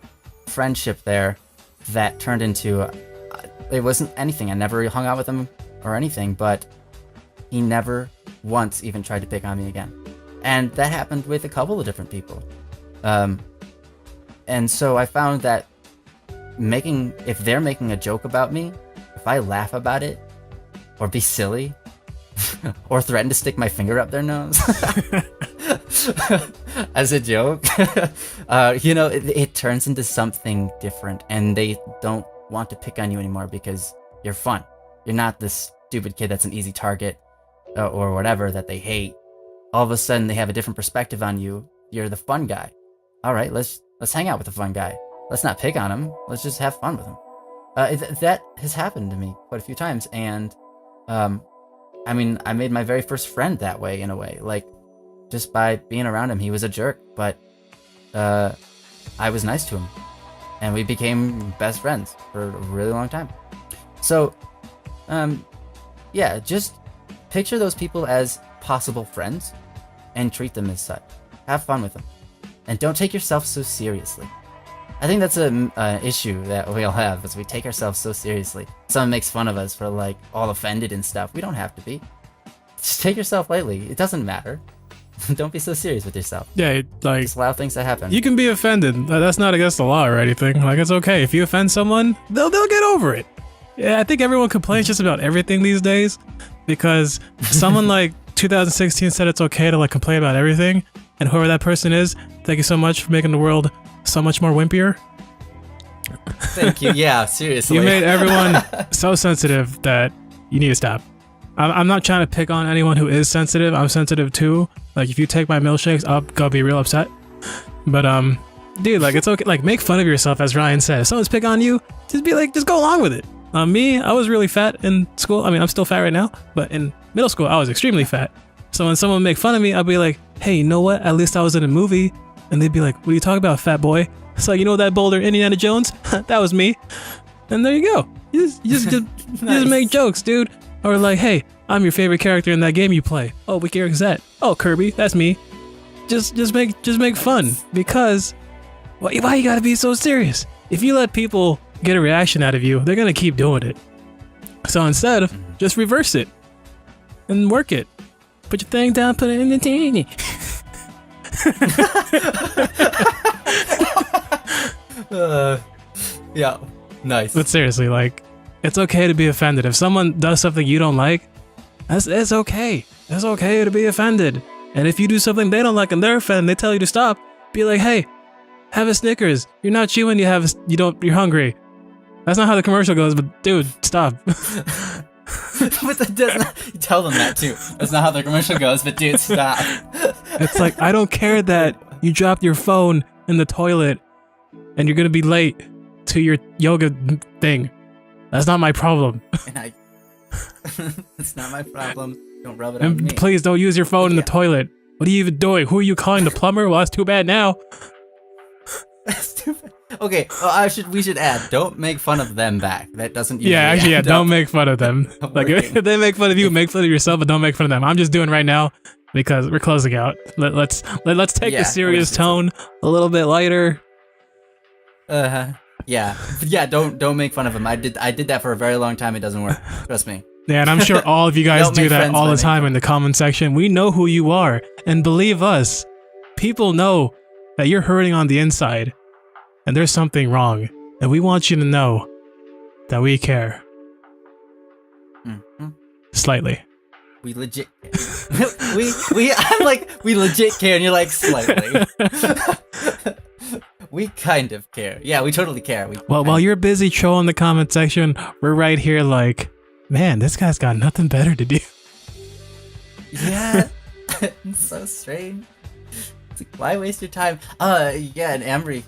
A: friendship there that turned into, it wasn't anything. I never hung out with him or anything, but he never once even tried to pick on me again. And that happened with a couple of different people. And so I found that if they're making a joke about me, if I laugh about it or be silly or threaten to stick my finger up their nose as a joke, you know, it turns into something different, and they don't want to pick on you anymore because you're fun. You're not this stupid kid that's an easy target or whatever that they hate. All of a sudden they have a different perspective on you. You're the fun guy. All right, let's hang out with the fun guy. let's not pick on him. Let's just have fun with him. That has happened to me quite a few times, and I mean, I made my very first friend that way, in a way, like just by being around him. He was a jerk, but I was nice to him, and we became best friends for a really long time. So, yeah, just picture those people as possible friends and treat them as such. Have fun with them, and don't take yourself so seriously. I think that's an issue that we all have, is we take ourselves so seriously. Someone makes fun of us for like all offended and stuff. We don't have to be. Just take yourself lightly. It doesn't matter. Don't be so serious with yourself.
B: Yeah, like,
A: just allow things to happen.
B: You can be offended. That's not against the law or anything. Like, it's okay. If you offend someone, they'll get over it. Yeah, I think everyone complains just about everything these days, because someone like 2016 said it's okay to like complain about everything, and whoever that person is, thank you so much for making the world so much more wimpier.
A: Thank you. Yeah, seriously.
B: You made everyone so sensitive that you need to stop. I'm not trying to pick on anyone who is sensitive. I'm sensitive too. Like, if you take my milkshakes, I'll go be real upset. But dude, like, it's okay. Like, make fun of yourself, as Ryan said. If someone's pick on you, just be like, just go along with it. Me, I was really fat in school. I mean, I'm still fat right now, but in middle school, I was extremely fat. So when someone make fun of me, I'll be like, hey, you know what? At least I was in a movie. And they'd be like, what are you talking about, fat boy? It's like, you know that boulder, Indiana Jones? That was me. And there you go. You just make jokes, dude. Or like, hey, I'm your favorite character in that game you play. Oh, what character is that? Oh, Kirby, that's me. Just make fun, because why you gotta be so serious? If you let people get a reaction out of you, they're gonna keep doing it. So instead, just reverse it and work it. Put your thing down, put it in the teeny.
A: Yeah, nice.
B: But seriously, like, it's okay to be offended. If someone does something you don't like, it's okay. It's okay to be offended. And if you do something they don't like and they're offended, they tell you to stop, be like, hey, have a Snickers. You're not chewing, you're hungry. That's not how the commercial goes, but dude, stop.
A: But that doesn't, tell them that too. That's not how the commercial goes, but dude, stop.
B: It's like, I don't care that you dropped your phone in the toilet and you're gonna be late to your yoga thing. That's not my problem.
A: And it's not my problem. Don't rub it on me.
B: And please don't use your phone in the toilet. What are you even doing? Who are you calling, the plumber? Well, that's too bad now.
A: That's too bad. Okay, well, we should add, don't make fun of them back. That doesn't
B: don't make fun of them. Like, if they make fun of you, make fun of yourself, but don't make fun of them. I'm just doing right now because we're closing out. Let's take the serious tone a little bit lighter.
A: Yeah, don't make fun of them. I did that for a very long time. It doesn't work. Trust me.
B: Yeah, and I'm sure all of you guys do that all the time in the comment section. We know who you are, and believe us, people know that you're hurting on the inside, and there's something wrong, and we want you to know that we care.
A: Mm-hmm.
B: Slightly.
A: We legit care. I'm like, we legit care, and you're like, slightly. We kind of care. Yeah, we totally care.
B: While you're busy trolling the comment section, we're right here like, man, this guy's got nothing better to do.
A: Yeah. It's so strange. It's like, why waste your time? Yeah, and Ambry,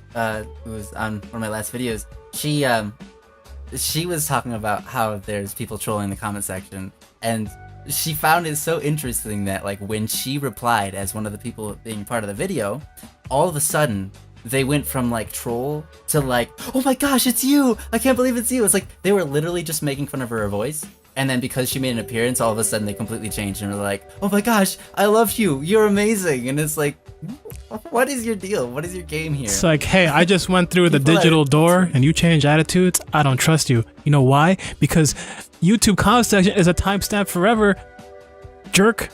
A: who was on one of my last videos, she was talking about how there's people trolling the comment section, and she found it so interesting that, like, when she replied as one of the people being part of the video, all of a sudden they went from like troll to like, oh my gosh, it's you! I can't believe it's you! It's like they were literally just making fun of her voice, and then because she made an appearance, all of a sudden they completely changed and were like, oh my gosh, I love you! You're amazing! And it's like, what is your deal? What is your game here?
B: It's like, hey, I just went through the digital door and you change attitudes. I don't trust you. You know why? Because YouTube comment section is a timestamp forever. Jerk.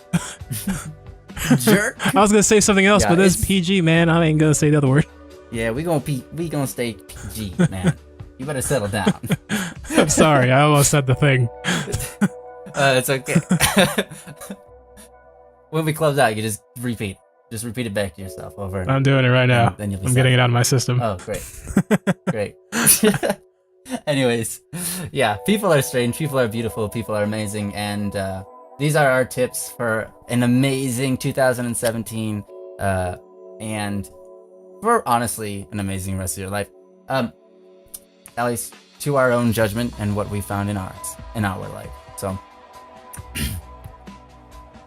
A: Jerk.
B: I was gonna say something else, but this is PG, man. I ain't gonna say the other word.
A: Yeah, we gonna stay PG, man. You better settle down.
B: I'm sorry, I almost said the thing.
A: It's okay. When we close out, you just repeat it back to yourself over.
B: I'm doing it right now.
A: Then you'll be
B: I'm getting it out of my system.
A: Oh, great. Great. Anyways, yeah, people are strange, people are beautiful, people are amazing, and these are our tips for an amazing 2017, and for honestly an amazing rest of your life. At least to our own judgment and what we found in our life. So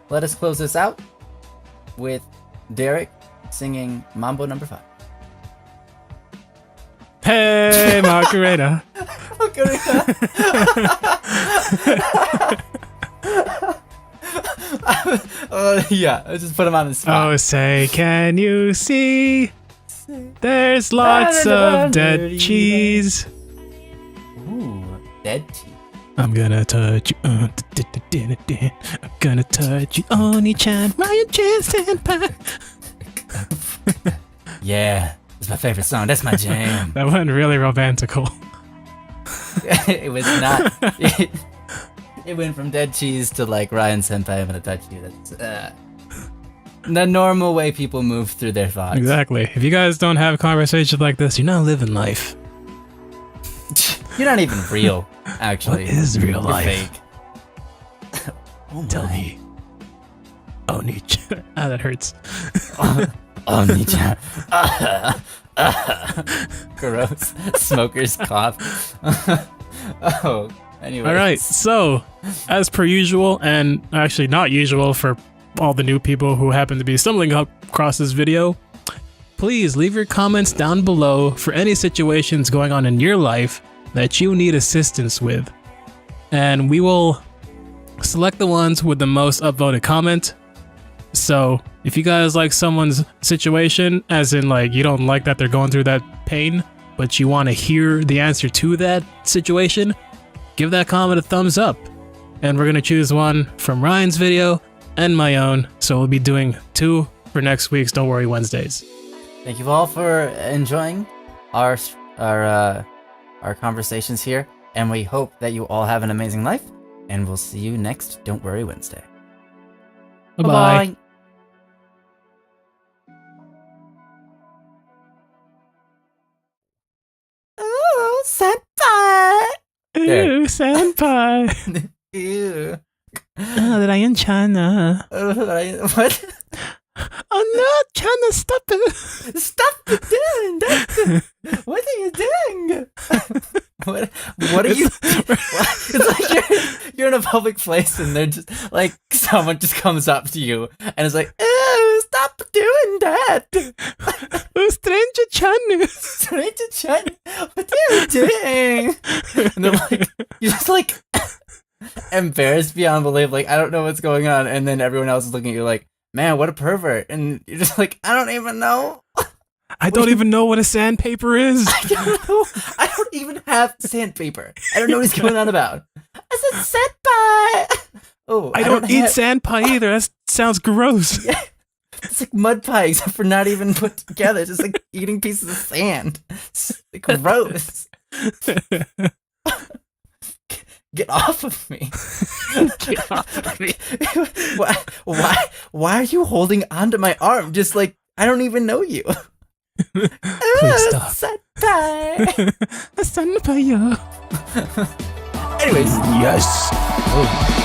A: let us close this out with Derek singing Mambo number 5.
B: Hey, Macarena.
A: Yeah, let's just put him on the spot.
B: Oh, say, can you see? There's lots of dead cheese.
A: Ooh, dead cheese.
B: I'm gonna touch you. I'm gonna touch you. Oni-chan, Ryan-chan, senpai.
A: Yeah, it's my favorite song. That's my jam.
B: That went really romantical.
A: It was not. It went from dead cheese to like Ryan Senpai, I'm gonna touch you. That's the normal way people move through their thoughts.
B: Exactly. If you guys don't have conversations like this, you're not living life.
A: You're not even real, actually.
B: What is real
A: You're
B: life?
A: fake. Oh
B: Tell
A: my.
B: me. Oni-chan. Ah, that hurts.
A: Oni-chan. Gross. Smoker's cough. Oh, anyway.
B: All right. So, as per usual, and actually not usual for all the new people who happen to be stumbling across this video, please leave your comments down below for any situations going on in your life that you need assistance with. And we will select the ones with the most upvoted comment. So if you guys like someone's situation, as in like you don't like that they're going through that pain, but you want to hear the answer to that situation, give that comment a thumbs up. And we're going to choose one from Ryan's video and my own. So we'll be doing 2 for next week's Don't Worry Wednesdays.
A: Thank you all for enjoying our conversations here, and we hope that you all have an amazing life, and we'll see you next Don't Worry Wednesday.
B: Bye-bye.
A: Bye-bye. Oh, senpai!
B: Ooh, senpai.
A: Ew.
B: Oh, Ryan-chan.
A: What?
B: Oh no, Chana, stop it.
A: Stop doing that! What are you doing? What are you? It's like you're in a public place and they're just like someone just comes up to you and is like, "Oh, stop doing that!"
B: Oh, stranger Chan.
A: Stranger Chan, what are you doing? And they're like, you're just like embarrassed beyond belief. Like, I don't know what's going on, and then everyone else is looking at you like, man, what a pervert. And you're just like, I don't even know.
B: I don't even know what a sandpaper is.
A: I don't know. I don't even have sandpaper. I don't know what he's going on about. I said senpai. Oh,
B: I don't eat sand pie either. That sounds gross.
A: Yeah. It's like mud pie, except for not even put together. It's just like eating pieces of sand. It's like gross. Get off of me.
B: Get off of me.
A: Why are you holding onto my arm? Just like, I don't even know you.
B: Please stop.
A: Senpai.
B: Senpai.
A: Anyways.
B: Yes.
A: Oh.